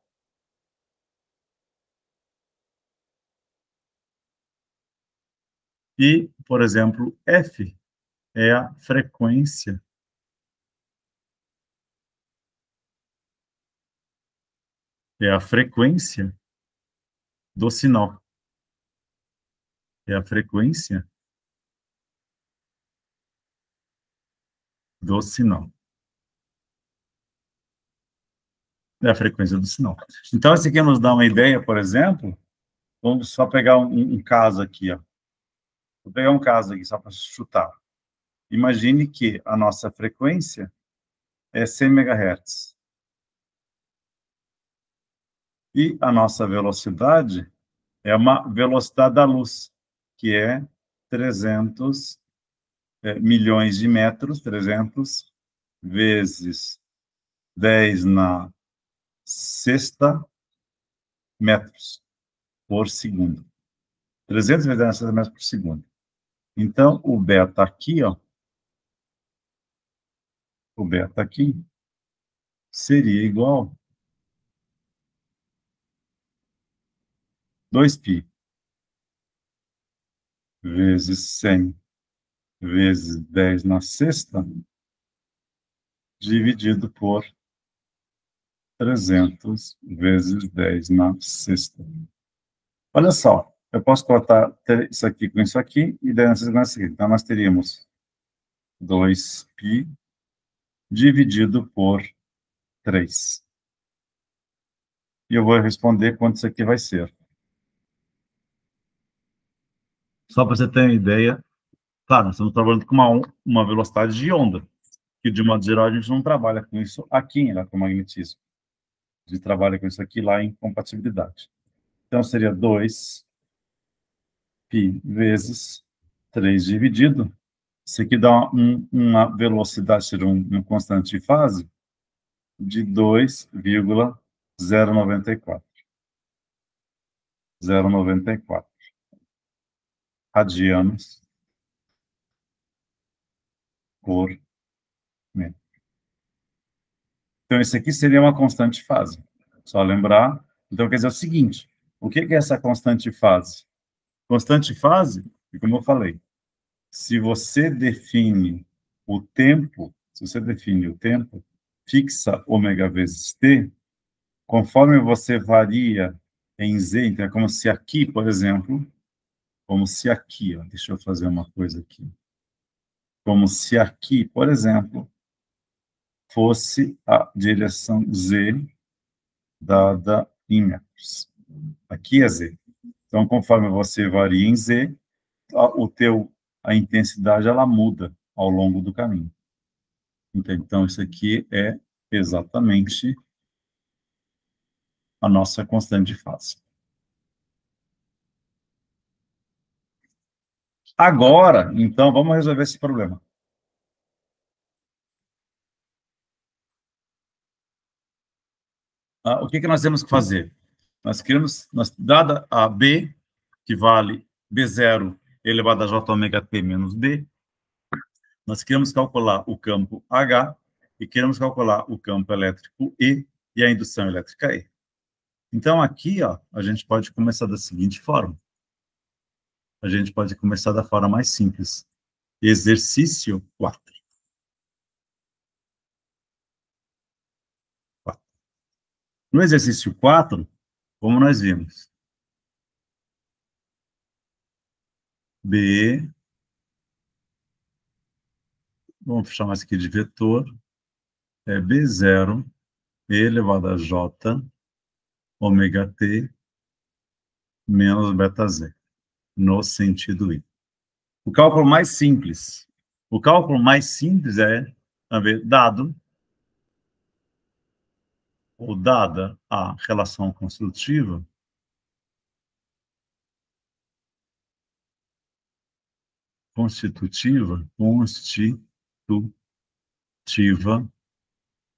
e, por exemplo, f é a frequência do sinal. É a frequência do sinal. É a frequência do sinal. Então, isso aqui nos dá uma ideia, por exemplo, vamos só pegar um caso aqui, ó. Vou pegar um caso aqui, só para chutar. Imagine que a nossa frequência é 100 MHz. E a nossa velocidade é uma velocidade da luz, que é 300 milhões de metros, 300 vezes 10 na sexta metros por segundo. 300 vezes 10 na sexta metros por segundo. Então, o beta aqui, ó, o beta aqui seria igual 2π vezes 100 vezes 10 na sexta, dividido por 300 vezes 10 na sexta. Olha só, eu posso cortar isso aqui com isso aqui, e 10 na sexta com isso aqui. Então, nós teríamos 2π dividido por 3. E eu vou responder quanto isso aqui vai ser. Só para você ter uma ideia, claro, nós estamos trabalhando com uma velocidade de onda, que de modo geral a gente não trabalha com isso aqui em eletromagnetismo. A gente trabalha com isso aqui lá em compatibilidade. Então seria 2π vezes 3 dividido. Isso aqui dá uma velocidade, seria uma constante de fase, de 2,094. 0,94 radianos por metro. Então, isso aqui seria uma constante de fase. Só lembrar. Então, quer dizer o seguinte, o que é essa constante de fase? Constante de fase, como eu falei, se você define o tempo, fixa ômega vezes t, conforme você varia em z, então é como se aqui, por exemplo, como se aqui, ó, deixa eu fazer uma coisa aqui, como se aqui, por exemplo, fosse a direção z dada em metros. Aqui é z. Então, conforme você varia em z, a intensidade ela muda ao longo do caminho. Então, isso aqui é exatamente a nossa constante de fase. Agora, então, vamos resolver esse problema. O que nós temos que fazer? Dada a B, que vale B0 elevado a J ômega T menos B, nós queremos calcular o campo H e queremos calcular o campo elétrico E e a indução elétrica E. Então, aqui, ó, a gente pode começar da seguinte forma. A gente pode começar da forma mais simples. Exercício 4. No exercício 4, como nós vimos, B, vamos chamar isso aqui de vetor, é B0 elevado a J ômega T menos beta Z, no sentido I. O cálculo mais simples é, dado ou dada a relação constitutiva,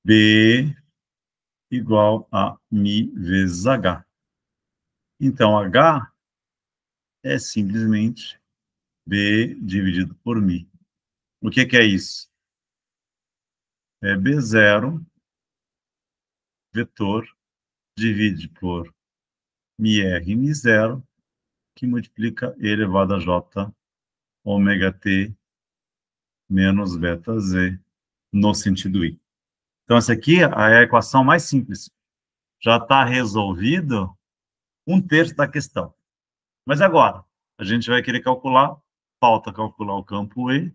B igual a μ vezes H. Então, H é simplesmente B dividido por μ. O que é isso? É B0, vetor, divide por μr μ0, que multiplica E elevado a J ômega T menos beta Z no sentido I. Então, essa aqui é a equação mais simples. Já está resolvido 1/3 da questão. Mas agora, a gente vai querer calcular, falta calcular o campo E,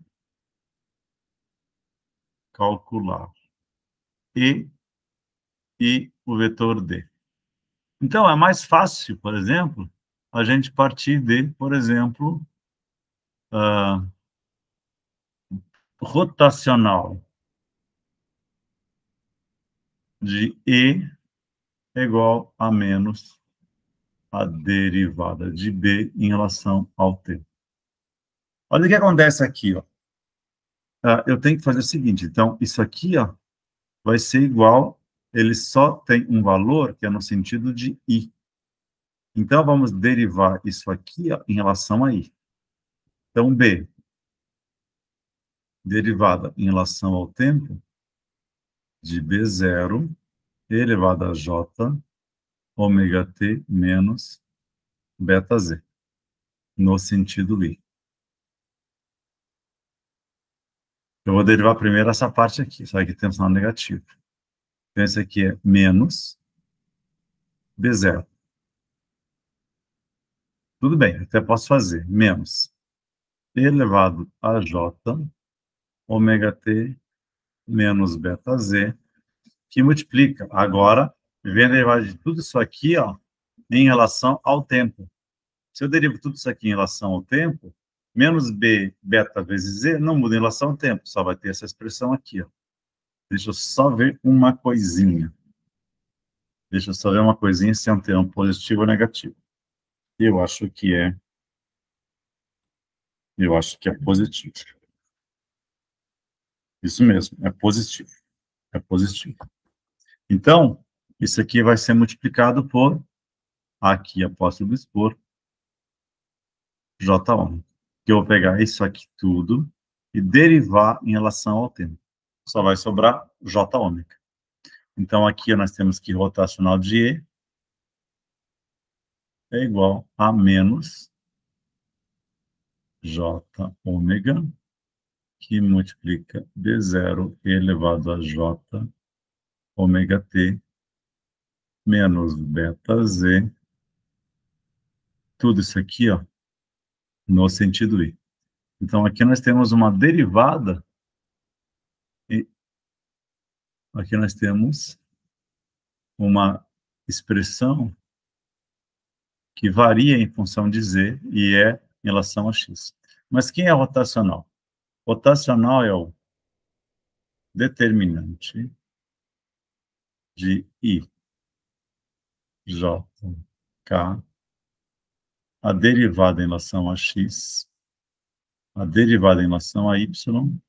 e o vetor D. Então, é mais fácil, por exemplo, a gente partir de, por exemplo, rotacional de E é igual a menos a derivada de B em relação ao T. Olha o que acontece aqui, ó. Eu tenho que fazer o seguinte, então, isso aqui, ó, vai ser igual, ele só tem um valor que é no sentido de I. Então, vamos derivar isso aqui, ó, em relação a I. Então, B, derivada em relação ao tempo, de B0 elevado a J ômega T menos beta Z, no sentido I. Eu vou derivar primeiro essa parte aqui, só que tem um sinal negativo. Então, esse aqui é menos B0. Tudo bem, até posso fazer. Menos elevado a J ômega T menos beta Z, que multiplica. Agora, vem a derivada de tudo isso aqui, ó, em relação ao tempo. Se eu derivo tudo isso aqui em relação ao tempo, menos B beta vezes Z não muda em relação ao tempo, só vai ter essa expressão aqui, ó. Deixa eu só ver uma coisinha. Deixa eu só ver uma coisinha se é um termo positivo ou negativo. Eu acho que é positivo. Isso mesmo, é positivo. É positivo. Então, isso aqui vai ser multiplicado por, aqui apóstolo por J ômega. Que eu vou pegar isso aqui tudo e derivar em relação ao tempo. Só vai sobrar J ômega. Então, aqui nós temos que rotacional de E é igual a menos J ômega, que multiplica D0 elevado a J ômega T menos beta Z, tudo isso aqui, ó, no sentido I. Então, aqui nós temos uma derivada, e aqui nós temos uma expressão que varia em função de Z e é em relação a X. Mas quem é rotacional? Rotacional é o determinante de I, J, K, a derivada em relação a X, a derivada em relação a Y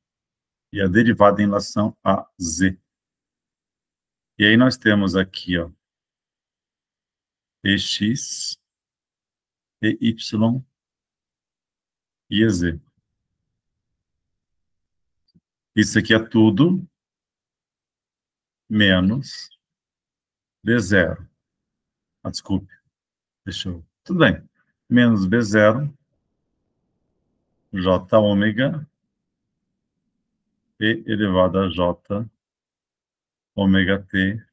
e a derivada em relação a Z. E aí nós temos aqui, ó, EX, EY e EZ. Isso aqui é tudo menos B0. Ah, desculpe. Deixa eu... Tudo bem. Menos B0, J ômega, E elevado a J ômega T,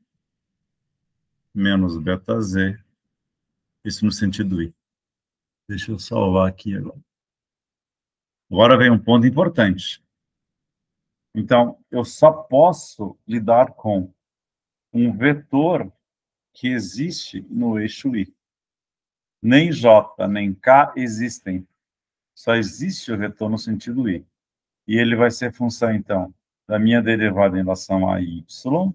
menos beta Z, isso no sentido I. Deixa eu salvar aqui agora. Agora vem um ponto importante. Então, eu só posso lidar com um vetor que existe no eixo I. Nem J, nem K existem. Só existe o vetor no sentido I. E ele vai ser função, então, da minha derivada em relação a Y,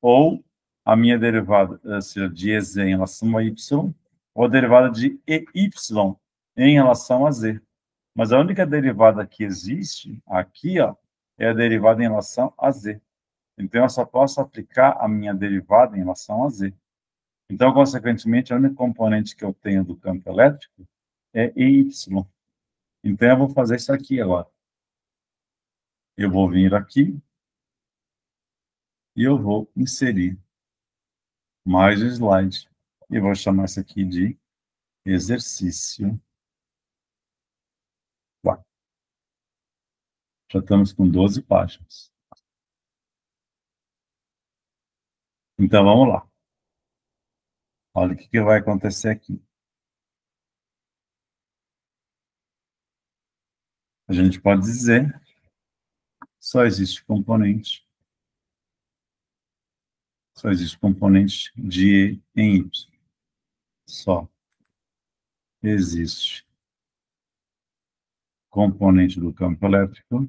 ou a minha derivada, seja, de EZ em relação a Y, ou a derivada de EY em relação a Z. Mas a única derivada que existe aqui, ó, é a derivada em relação a Z. Então, eu só posso aplicar a minha derivada em relação a Z. Então, consequentemente, a única componente que eu tenho do campo elétrico é EY. Então, eu vou fazer isso aqui agora. Eu vou vir aqui e eu vou inserir mais um slide. E vou chamar isso aqui de exercício 4. Já estamos com 12 páginas. Então, vamos lá. Olha o que vai acontecer aqui. A gente pode dizer, só existe componente de E em Y. Só existe componente do campo elétrico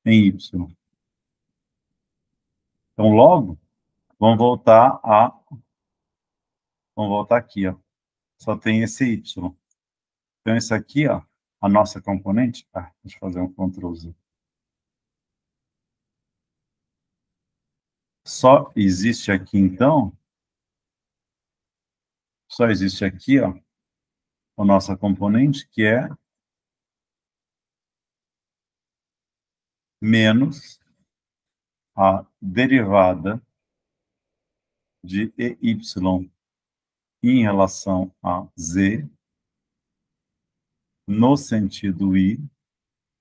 em Y. Então, logo, vamos voltar aqui, ó. Só tem esse Y. Então, esse aqui, ó, a nossa componente... deixa eu fazer um Ctrl Z. Só existe aqui, então, só existe aqui, ó, a nossa componente, que é menos a derivada de EY em relação a Z no sentido I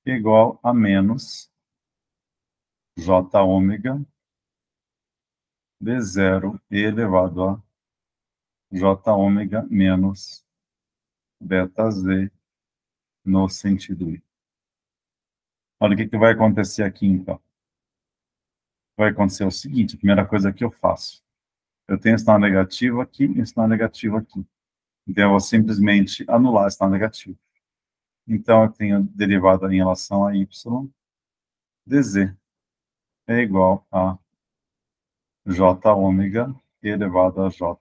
igual a menos J ômega D0 elevado a J ômega menos beta Z no sentido I. Olha o que vai acontecer aqui, então. vai acontecer o seguinte, a primeira coisa que eu faço, eu tenho sinal negativo aqui e sinal negativo aqui. Então, eu vou simplesmente anular esse sinal negativo. Então, eu tenho derivada em relação a y dz é igual a j ômega elevado a j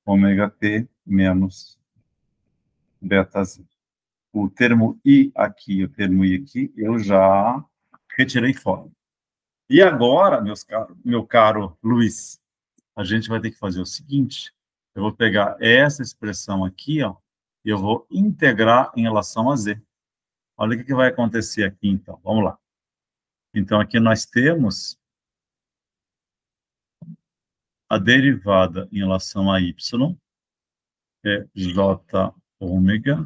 ômega t menos beta z. O termo i aqui e o termo i aqui, eu já retirei fora. E agora, meu caro Luiz, a gente vai ter que fazer o seguinte, eu vou pegar essa expressão aqui, ó, e eu vou integrar em relação a z. Olha o que vai acontecer aqui, então. Vamos lá. Então, aqui nós temos a derivada em relação a y, é j ômega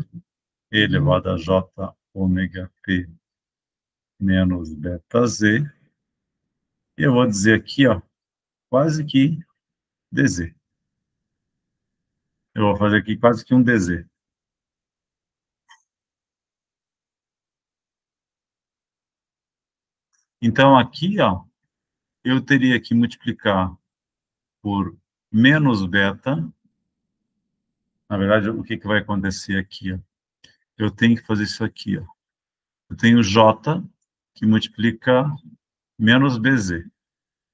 elevado a j ômega t menos beta z. E eu vou dizer aqui, ó, quase que dz. Eu vou fazer aqui quase que um dz. Então, aqui, ó, eu teria que multiplicar por menos beta. Na verdade, o que vai acontecer aqui, ó? Eu tenho que fazer isso aqui, ó. Eu tenho j, que multiplica menos bz.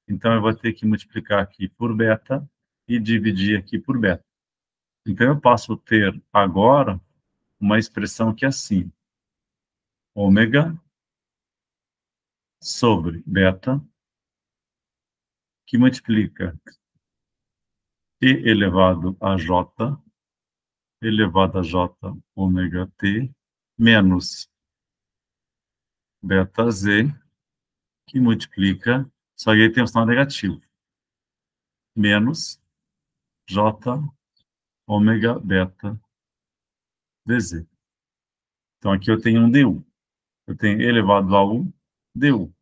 Então, eu vou ter que multiplicar aqui por beta e dividir aqui por beta. Então, eu passo a ter agora uma expressão que é assim. Ômega sobre beta, que multiplica e elevado a j, elevado a j ômega t, menos beta z, que multiplica, só que aí tem um sinal negativo, menos j ômega beta dz. Então, aqui eu tenho um du. Eu tenho elevado a 1 du.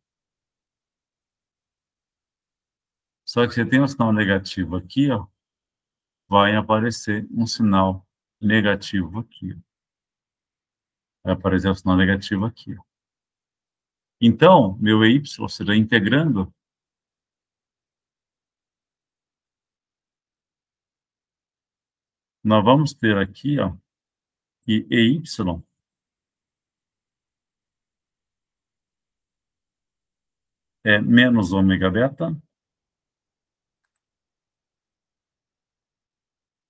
Só que você tem um sinal negativo aqui, ó, vai aparecer um sinal negativo aqui. Vai aparecer um sinal negativo aqui. Então, meu y, ou seja, integrando, nós vamos ter aqui, ó, que EY é menos ômega beta.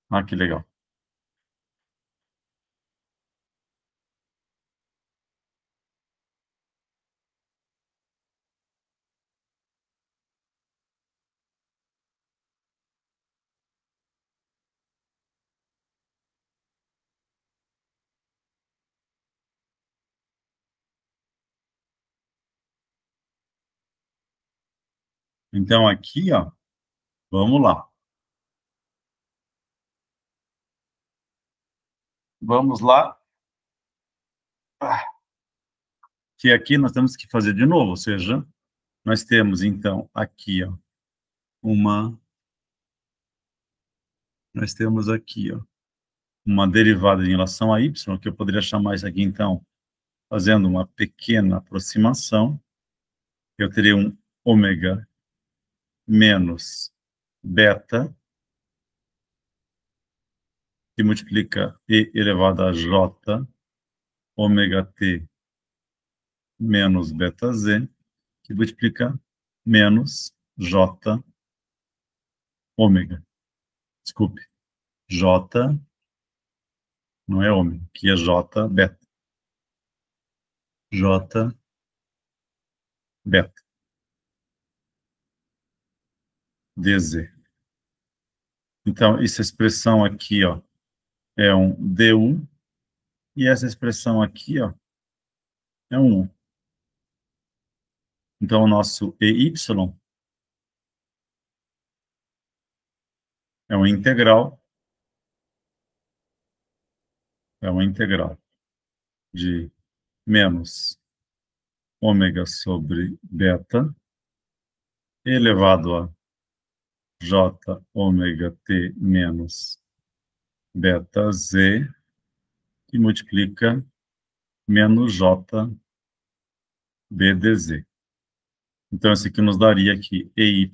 Ah, que legal. Então, aqui, ó, vamos lá. Vamos lá. Que aqui nós temos que fazer de novo, ou seja, nós temos, então, aqui, ó, nós temos aqui, ó, uma derivada em relação a y, que eu poderia chamar isso aqui, então, fazendo uma pequena aproximação, eu teria um ômega menos beta, que multiplica e elevado a j ômega t menos beta z, que multiplica menos j ômega. Desculpe, j não é ômega, que é j beta. J beta dz. Então, essa expressão aqui, ó, é um du, e essa expressão aqui, ó, é um U. Então, o nosso EY é uma integral de menos ômega sobre beta elevado a j ômega t menos beta z, que multiplica menos j b dz. Então, esse aqui nos daria que EY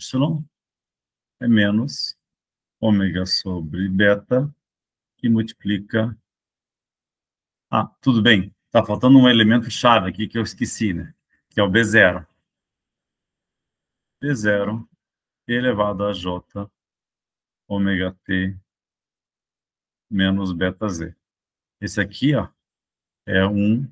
é menos ômega sobre beta, que multiplica... Ah, tudo bem. Está faltando um elemento chave aqui que eu esqueci, né? Que é o B0. B0 elevado a J ômega T menos beta Z. Esse aqui, ó, é um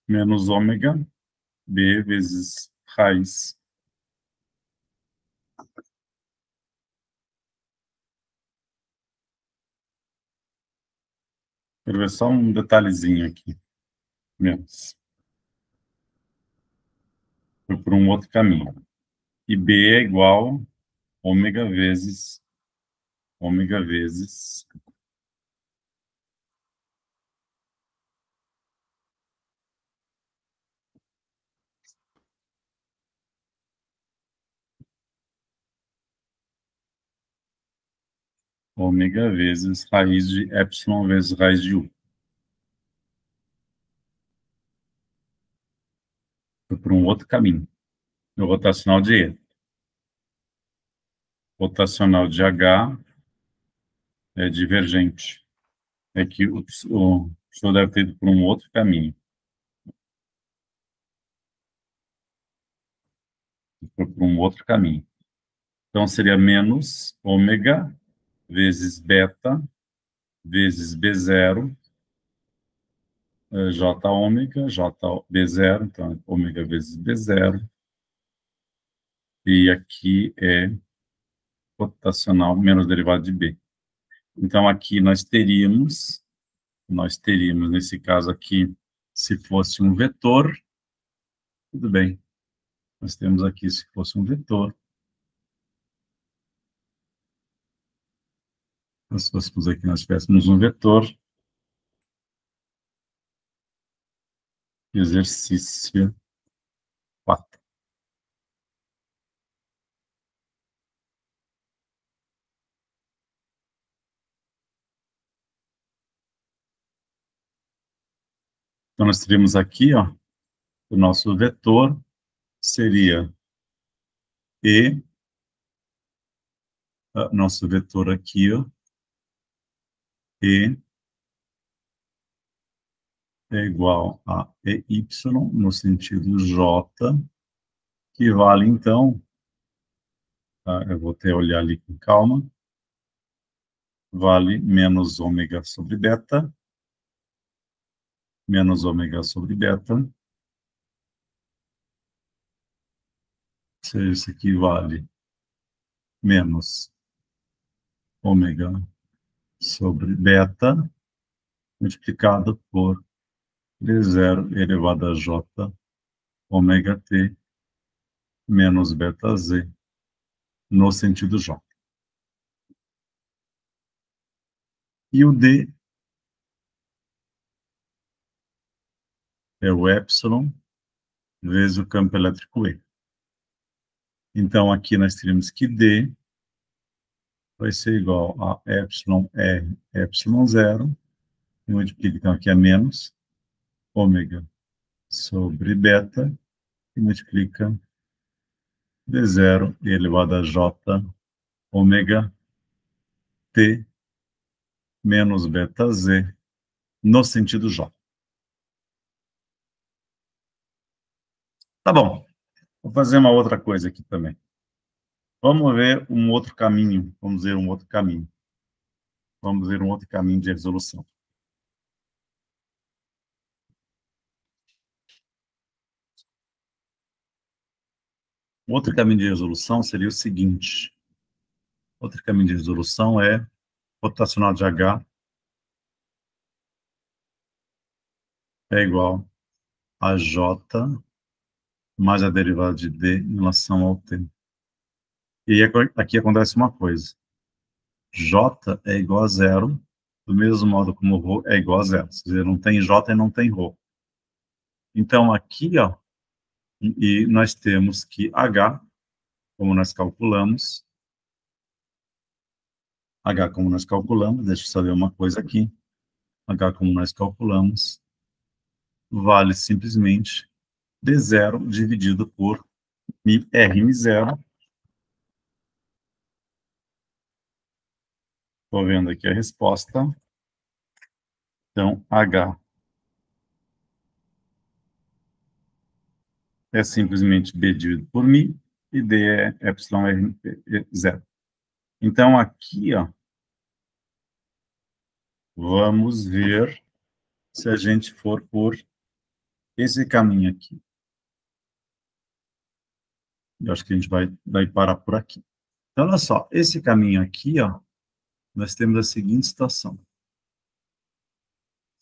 menos ômega B vezes raiz. Quero ver só um detalhezinho aqui. Menos. Foi por um outro caminho. E B é igual ômega vezes ômega vezes ômega vezes raiz de epsilon vezes raiz de U. Foi por um outro caminho. O rotacional de E. Rotacional de H é divergente. É que o senhor deve ter ido por um outro caminho. Foi por um outro caminho. Então, seria menos ômega vezes beta vezes B0, J ômega, J B0, então, ômega vezes B0. E aqui é rotacional menos derivado de B. Então, aqui nesse caso aqui, se fosse um vetor, tudo bem. Nós temos aqui, se fosse um vetor, nós fôssemos aqui, nós tivéssemos um vetor, exercício 4. Então, nós teríamos aqui, ó, o nosso vetor seria E, nosso vetor aqui, ó, E é igual a EY no sentido J, que vale, então, tá, eu vou até olhar ali com calma, vale menos ômega sobre beta, menos ômega sobre beta, ou seja, isso aqui vale menos ômega sobre beta, multiplicado por D0 elevado a J, ômega T, menos beta Z, no sentido J. E o D é o epsilon vezes o campo elétrico E. Então, aqui nós teríamos que D vai ser igual a epsilon R, epsilon 0, e multiplica, então, aqui é menos ômega sobre beta, e multiplica d0 elevado a j ômega t menos beta z no sentido j. Tá bom. Vou fazer uma outra coisa aqui também. Vamos ver um outro caminho. Vamos ver um outro caminho. Vamos ver um outro caminho de resolução. Outro caminho de resolução seria o seguinte. Outro caminho de resolução é rotacional de H é igual a J mais a derivada de D em relação ao T. E aí, aqui acontece uma coisa. J é igual a zero, do mesmo modo como ρ é igual a zero. Quer dizer, não tem J e não tem ρ. Então, aqui, ó, e nós temos que H, como nós calculamos, deixa eu só ver uma coisa aqui. H, como nós calculamos, vale simplesmente D0 dividido por Rm0. Estou vendo aqui a resposta. Então, H é simplesmente B dividido por μ, e D é εr0. Então, aqui, ó, vamos ver se a gente for por esse caminho aqui. Eu acho que a gente vai parar por aqui. Então, olha só, esse caminho aqui, ó, nós temos a seguinte situação.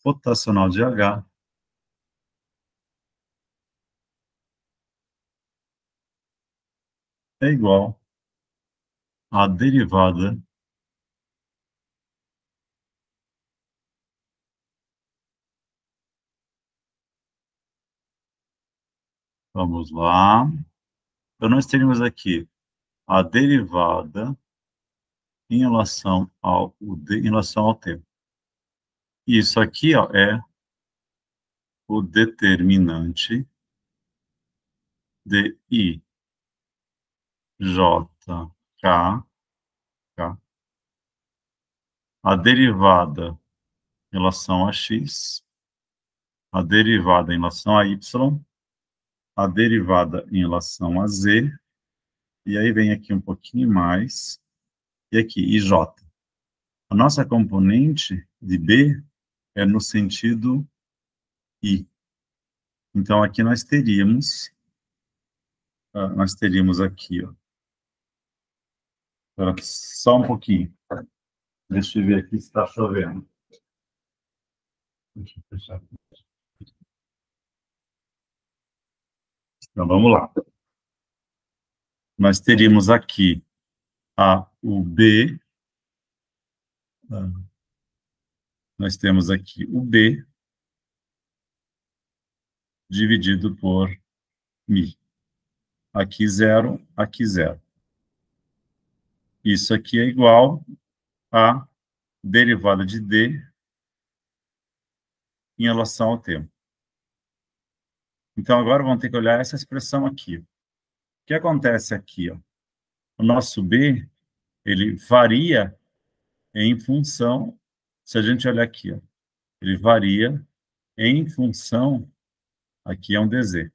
Rotacional de H é igual à derivada vamos lá. Então, nós teríamos aqui a derivada em relação ao tempo. Isso aqui, ó, é o determinante de I, J, K, K. A derivada em relação a X, a derivada em relação a Y, a derivada em relação a Z, e aí vem aqui um pouquinho mais, e aqui, IJ. A nossa componente de B é no sentido I. Então, aqui nós teríamos aqui, ó. Só um pouquinho. Deixa eu ver aqui se está chovendo. Deixa eu fechar aqui. Então, vamos lá. Nós teríamos aqui o B. Nós temos aqui o B dividido por μ. Aqui 0, aqui 0. Isso aqui é igual a derivada de D em relação ao tempo. Então, agora vamos ter que olhar essa expressão aqui. O que acontece aqui? Ó? O nosso B, ele varia em função, se a gente olhar aqui, ó, ele varia em função, aqui é um DZ.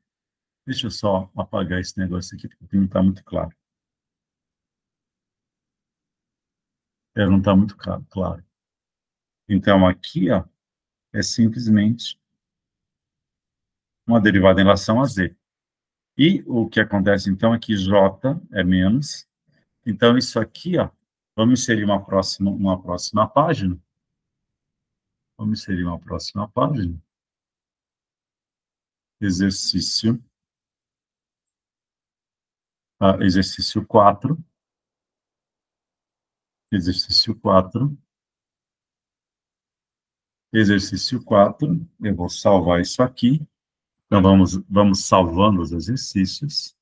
Deixa eu só apagar esse negócio aqui, porque não está muito claro. Não está muito claro. Então, aqui, ó, é simplesmente uma derivada em relação a Z. E o que acontece, então, é que J é menos. Então, isso aqui, ó, vamos inserir uma próxima página. Vamos inserir uma próxima página. Exercício 4. Exercício 4. Exercício 4. Eu vou salvar isso aqui. Então, vamos salvando os exercícios.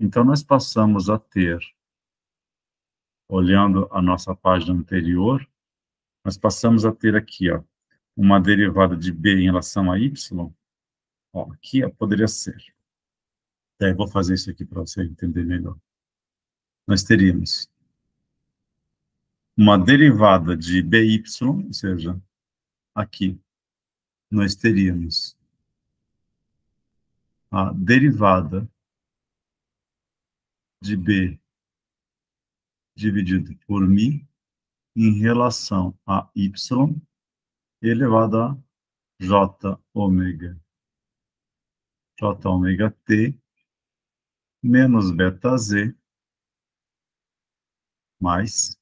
Então, nós passamos a ter, olhando a nossa página anterior, nós passamos a ter aqui, ó, uma derivada de B em relação a Y. Ó, aqui, ó, poderia ser Vou fazer isso aqui para você entender melhor. Nós teríamos uma derivada de BY, ou seja, aqui, nós teríamos a derivada de B dividido por μ em relação a Y elevado a J ômega T menos beta Z mais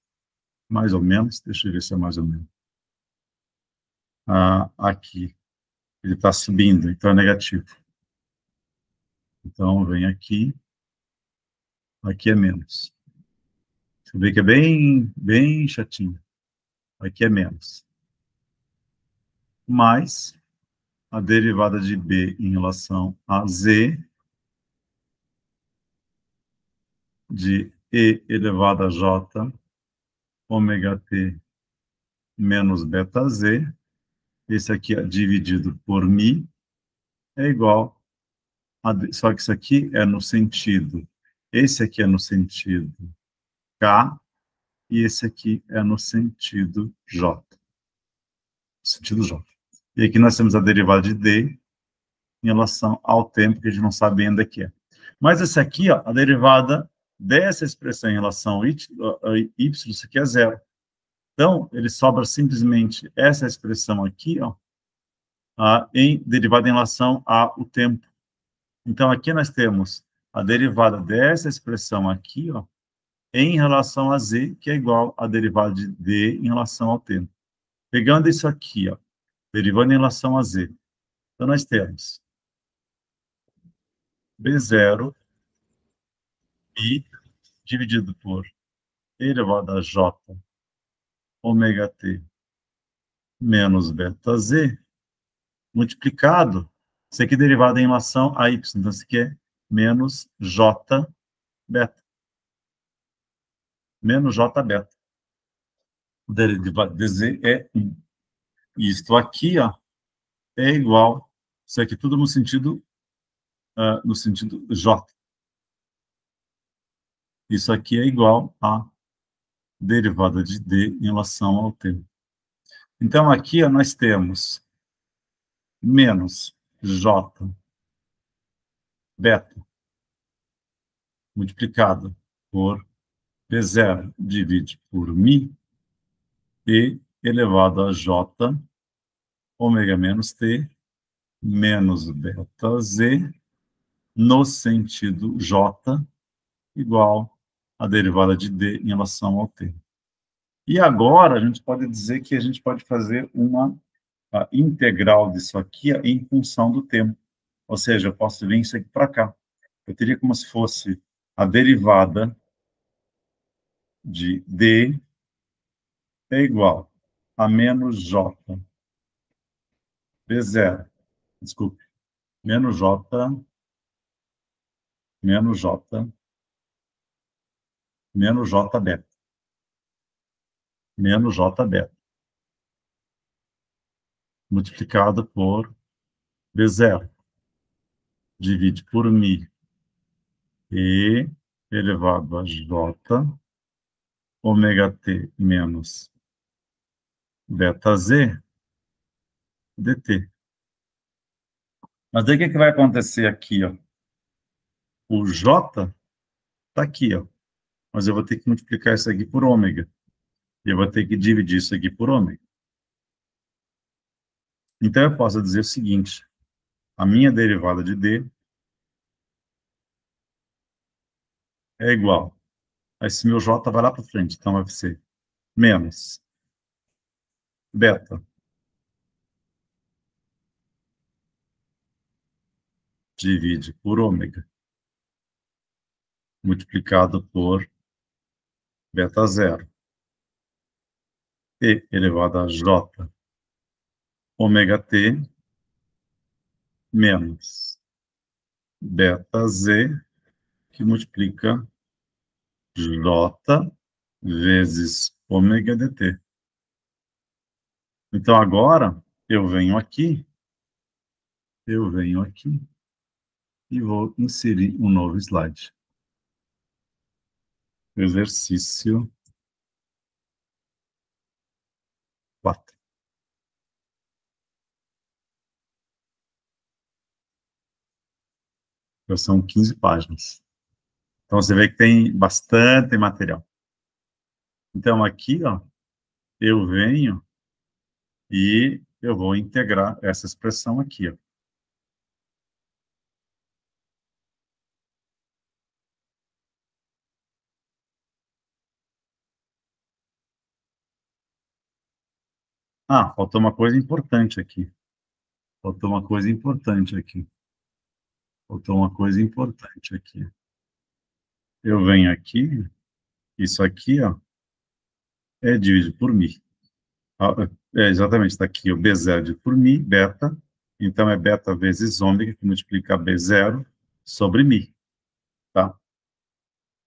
ou menos, deixa eu ver se é mais ou menos. Aqui, ele está subindo, então é negativo. Então, vem aqui é menos. Você vê que é bem chatinho. Aqui é menos. Mais a derivada de B em relação a Z de E elevado a J ômega T menos beta Z, esse aqui é dividido por μ, é igual só que isso aqui é no sentido, esse aqui é no sentido K, e esse aqui é no sentido J. Sentido J. E aqui nós temos a derivada de D em relação ao tempo, que a gente não sabe ainda que é. Mas esse aqui, ó, a derivada dessa expressão em relação a y, isso aqui é zero. Então, ele sobra simplesmente essa expressão aqui, ó, derivada em relação ao tempo. Então, aqui nós temos a derivada dessa expressão aqui, ó, em relação a z, que é igual à derivada de d em relação ao tempo. Pegando isso aqui, ó, derivando em relação a z. Então, nós temos B0 i dividido por e elevado a j ômega t menos beta z, multiplicado, isso aqui derivado em relação a y, então isso aqui é menos j beta. Menos j beta. O derivado de z é 1. E isto aqui, ó, é igual, isso aqui tudo no sentido j. Isso aqui é igual a derivada de d em relação ao tempo. Então, aqui ó, nós temos menos j beta multiplicado por B0 divide por μ e elevado a j ômega menos t menos beta z no sentido j igual a derivada de d em relação ao t. E agora a gente pode dizer que a gente pode fazer uma integral disso aqui em função do tempo. Ou seja, eu posso vir isso aqui para cá. Eu teria como se fosse a derivada de d é igual a menos j B0, desculpe, menos j beta, menos j beta, multiplicado por B0, divide por μ, e elevado a j, ômega t menos beta z, dt. Mas daí o que vai acontecer aqui, ó? O j está aqui, ó. Mas eu vou ter que multiplicar isso aqui por ômega. E eu vou ter que dividir isso aqui por ômega. Então, eu posso dizer o seguinte. A minha derivada de d é igual. Esse meu j vai lá para frente. Então, vai ser menos beta divide por ômega multiplicado por beta zero e elevado a j ômega t menos beta z, que multiplica j vezes ômega dt. Então, agora, eu venho aqui, e vou inserir um novo slide. Exercício 4. Então, são 15 páginas. Então, você vê que tem bastante material. Então, aqui, ó, eu venho e eu vou integrar essa expressão aqui, ó. Ah, faltou uma coisa importante aqui. Faltou uma coisa importante aqui. Faltou uma coisa importante aqui. Eu venho aqui, isso aqui, ó, é dividido por mi. Ah, exatamente, está aqui o B0 dividido por mi, beta. Então, é beta vezes ômega, que multiplica B0 sobre mi, tá?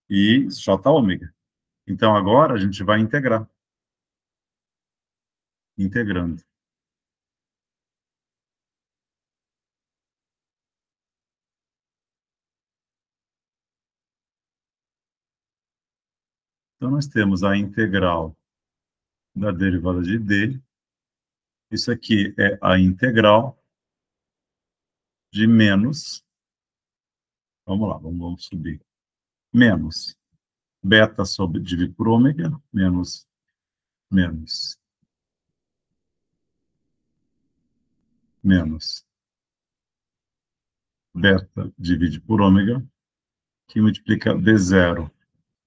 E J ômega. Então, agora a gente vai integrar. Integrando. Então, nós temos a integral da derivada de D. Isso aqui é a integral de menos, vamos lá, vamos subir, menos beta sobre dividido por ômega, menos beta dividido por ômega, que multiplica B0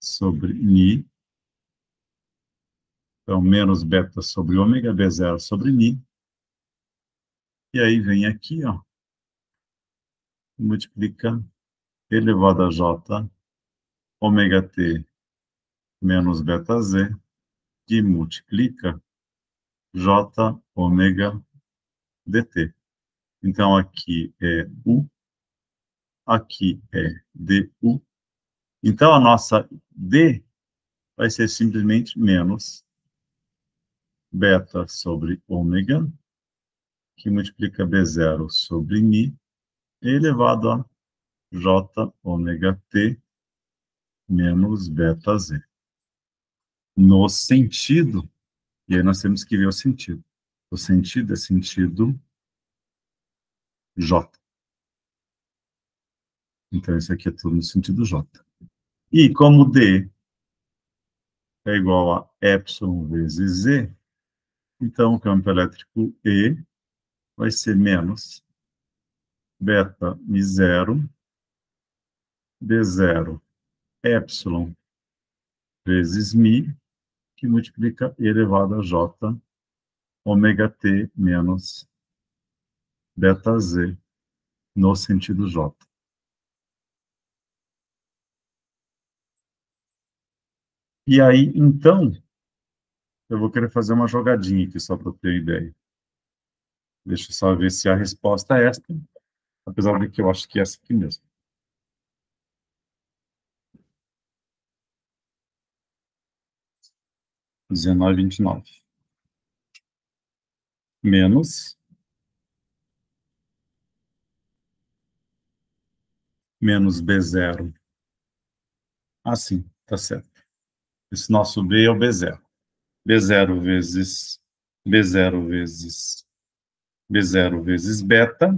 sobre mi, então menos beta sobre ômega, B0 sobre mi, e aí vem aqui, ó, multiplica elevado a j, ômega t menos beta z, que multiplica j ômega dt. Então, aqui é U, aqui é DU. Então, a nossa D vai ser simplesmente menos beta sobre ômega, que multiplica B0 sobre mi, elevado a J ômega T menos beta Z. No sentido, e aí nós temos que ver o sentido. O sentido é sentido J. Então, isso aqui é tudo no sentido J. E como D é igual a epsilon vezes Z, então o campo elétrico E vai ser menos beta mi zero, B0, epsilon vezes mi, que multiplica E elevado a J, ômega T menos beta Z, no sentido J. E aí, então, eu vou querer fazer uma jogadinha aqui, só para ter ideia. Deixa eu só ver se a resposta é esta, apesar de que eu acho que é essa aqui mesmo. 19,29. Menos B0. Ah, sim, tá certo. Esse nosso B é o B0. B0 vezes B0 vezes B0 vezes beta,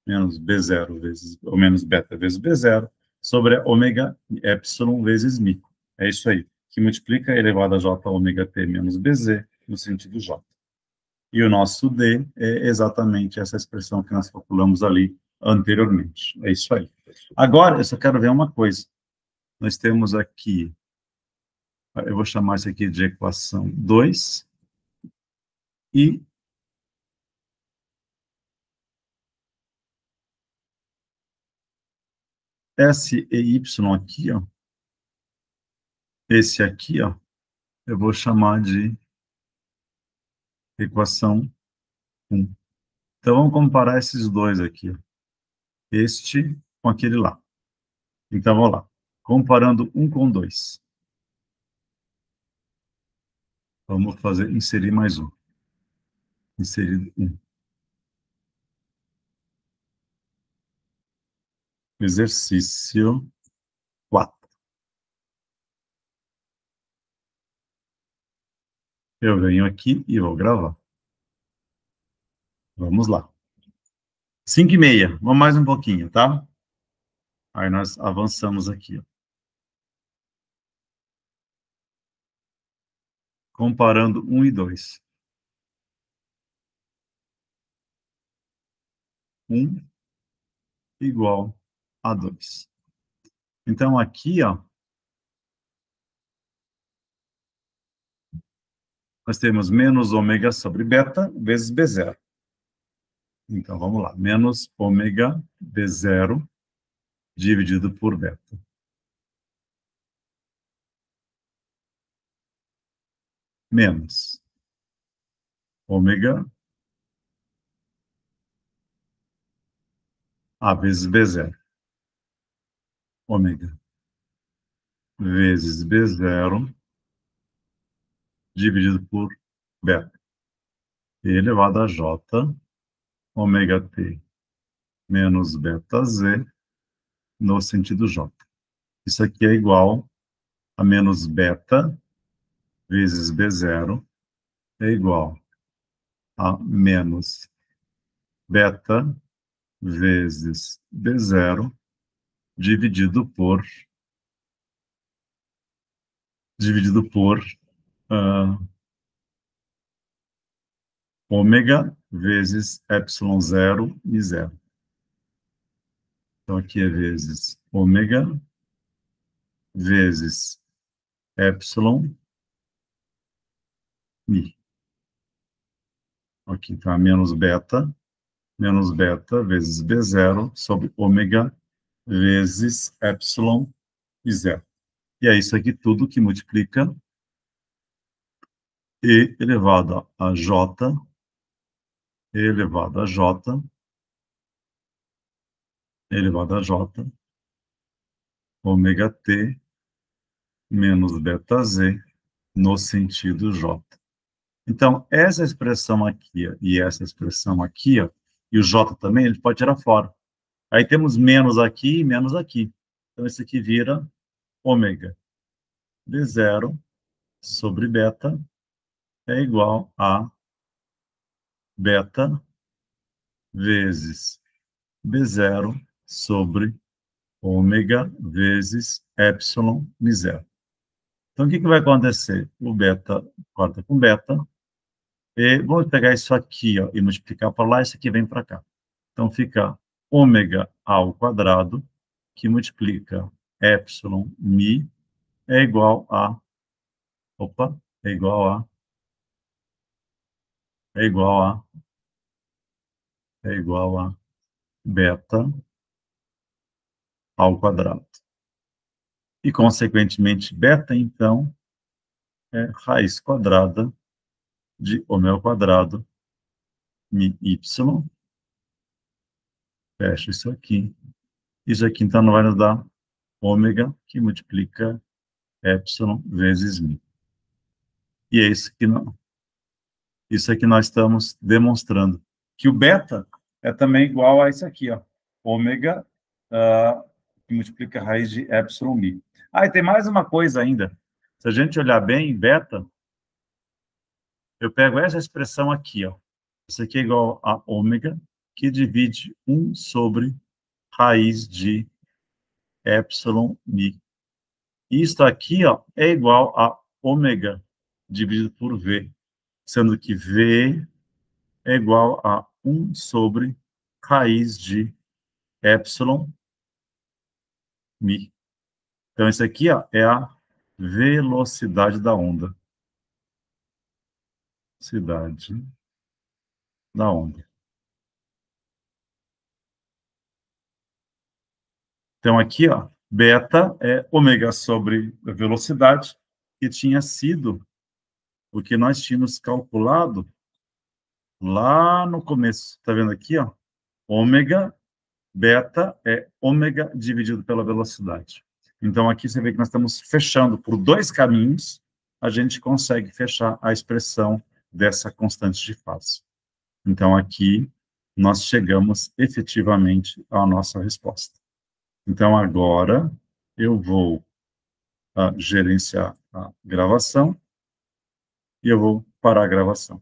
menos B0 vezes, ou menos beta vezes B0, sobre ômega epsilon vezes mi. É isso aí, que multiplica elevado a J ômega T menos BZ, no sentido J. E o nosso D é exatamente essa expressão que nós calculamos ali anteriormente. É isso aí. Agora, eu só quero ver uma coisa. Nós temos aqui, eu vou chamar isso aqui de equação 2, e S e Y aqui, ó, esse aqui, ó, eu vou chamar de equação 1. Então, vamos comparar esses dois aqui, ó, este com aquele lá. Então, vamos lá. Comparando 1 com 2. Vamos fazer, inserir mais um. Inserir 1. Exercício 4. Eu venho aqui e vou gravar. Vamos lá. 5h30. Vamos mais um pouquinho, tá? Aí nós avançamos aqui, ó. Comparando 1 e 2. 1 igual a 2. Então, aqui, ó, nós temos menos ômega sobre beta vezes B0. Então, vamos lá. Menos ômega B0 dividido por beta. Menos ômega A vezes B0. Ômega vezes B0 dividido por beta. E elevado a J, ômega T menos beta Z no sentido J. Isso aqui é igual a menos beta vezes B0 é igual a menos beta vezes B0 dividido por ômega vezes ε0 e 0. Então, aqui é vezes ômega vezes η. Aqui está menos beta vezes B0 sobre ômega vezes e 0. E é isso aqui tudo que multiplica E elevado a J, ômega T menos beta Z no sentido J. Então, essa expressão aqui ó, e essa expressão aqui, ó, e o J também, ele pode tirar fora. Aí temos menos aqui e menos aqui. Então, esse aqui vira ômega B0 sobre beta é igual a beta vezes B0 sobre ômega vezes ε0. Então, o que vai acontecer? O beta corta com beta, e vamos pegar isso aqui ó, e multiplicar para lá, isso aqui vem para cá. Então, fica ômega ao quadrado, que multiplica ε é igual a, é igual a beta ao quadrado. E, consequentemente, beta, então, é raiz quadrada de ômega ao quadrado, mi y. Fecha isso aqui. Isso aqui, então, não vai nos dar ômega, que multiplica ε vezes mi. E é isso que nós estamos demonstrando. Que o beta é também igual a isso aqui, ó. Ômega, que multiplica a raiz de ε mi. Ah, e tem mais uma coisa ainda. Se a gente olhar bem, beta, eu pego essa expressão aqui, ó. Isso aqui é igual a ômega, que divide 1 sobre raiz de ε mi. Isto aqui, ó, é igual a ômega dividido por V, sendo que V é igual a 1 sobre raiz de ε mi. Então, isso aqui ó, é a velocidade da onda. Velocidade da onda. Então, aqui, ó, beta é ômega sobre velocidade, que tinha sido o que nós tínhamos calculado lá no começo. Está vendo aqui, ó? Ômega, beta é ômega dividido pela velocidade. Então, aqui você vê que nós estamos fechando por 2 caminhos, a gente consegue fechar a expressão dessa constante de fase. Então, aqui, nós chegamos efetivamente à nossa resposta. Então, agora, eu vou gerenciar a gravação e eu vou parar a gravação.